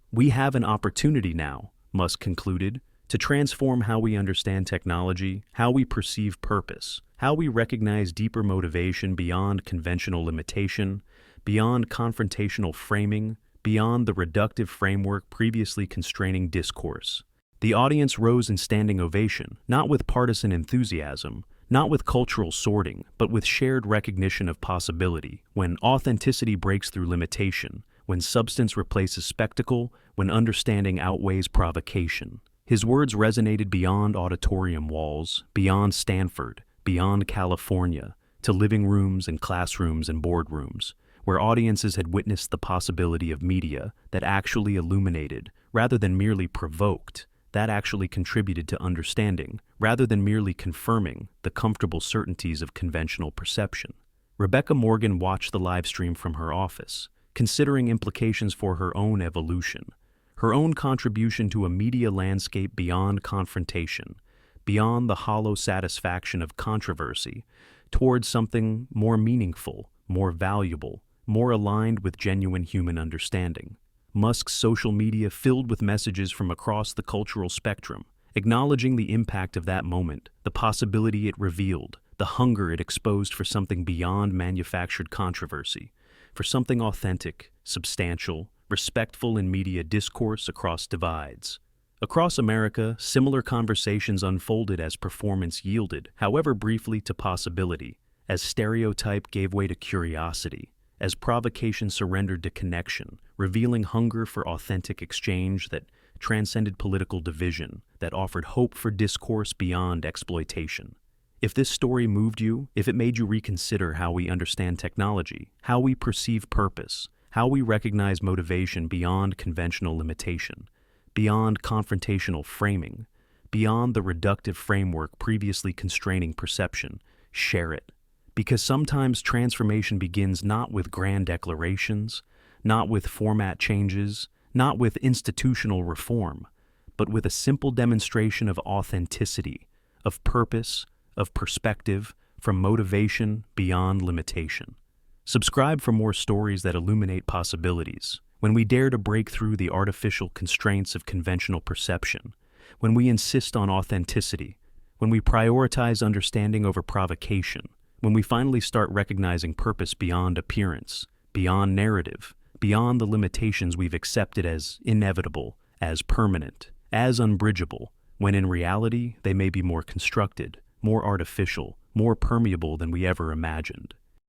We have an opportunity now, Musk concluded, to transform how we understand technology, how we perceive purpose, how we recognize deeper motivation beyond conventional limitation, beyond confrontational framing, beyond the reductive framework previously constraining discourse. The audience rose in standing ovation, not with partisan enthusiasm, not with cultural sorting, but with shared recognition of possibility, when authenticity breaks through limitation, when substance replaces spectacle, when understanding outweighs provocation. His words resonated beyond auditorium walls, beyond Stanford, beyond California, to living rooms and classrooms and boardrooms, where audiences had witnessed the possibility of media that actually illuminated, rather than merely provoked, that actually contributed to understanding, rather than merely confirming the comfortable certainties of conventional perception. Rebecca Morgan watched the live stream from her office, considering implications for her own evolution, her own contribution to a media landscape beyond confrontation, beyond the hollow satisfaction of controversy, towards something more meaningful, more valuable, more aligned with genuine human understanding. Musk's social media filled with messages from across the cultural spectrum, acknowledging the impact of that moment, the possibility it revealed, the hunger it exposed for something beyond manufactured controversy, for something authentic, substantial, respectful in media discourse across divides. Across America, similar conversations unfolded as performance yielded, however briefly, to possibility, as stereotype gave way to curiosity, as provocation surrendered to connection, revealing hunger for authentic exchange that transcended political division, that offered hope for discourse beyond exploitation. If this story moved you, if it made you reconsider how we understand technology, how we perceive purpose, how we recognize motivation beyond conventional limitation, beyond confrontational framing, beyond the reductive framework previously constraining perception, share it. Because sometimes transformation begins not with grand declarations, not with format changes, not with institutional reform, but with a simple demonstration of authenticity, of purpose, of perspective, from motivation beyond limitation. Subscribe for more stories that illuminate possibilities, when we dare to break through the artificial constraints of conventional perception, when we insist on authenticity, when we prioritize understanding over provocation, when we finally start recognizing purpose beyond appearance, beyond narrative, beyond the limitations we've accepted as inevitable, as permanent, as unbridgeable, when in reality they may be more constructed, more artificial, more permeable than we ever imagined.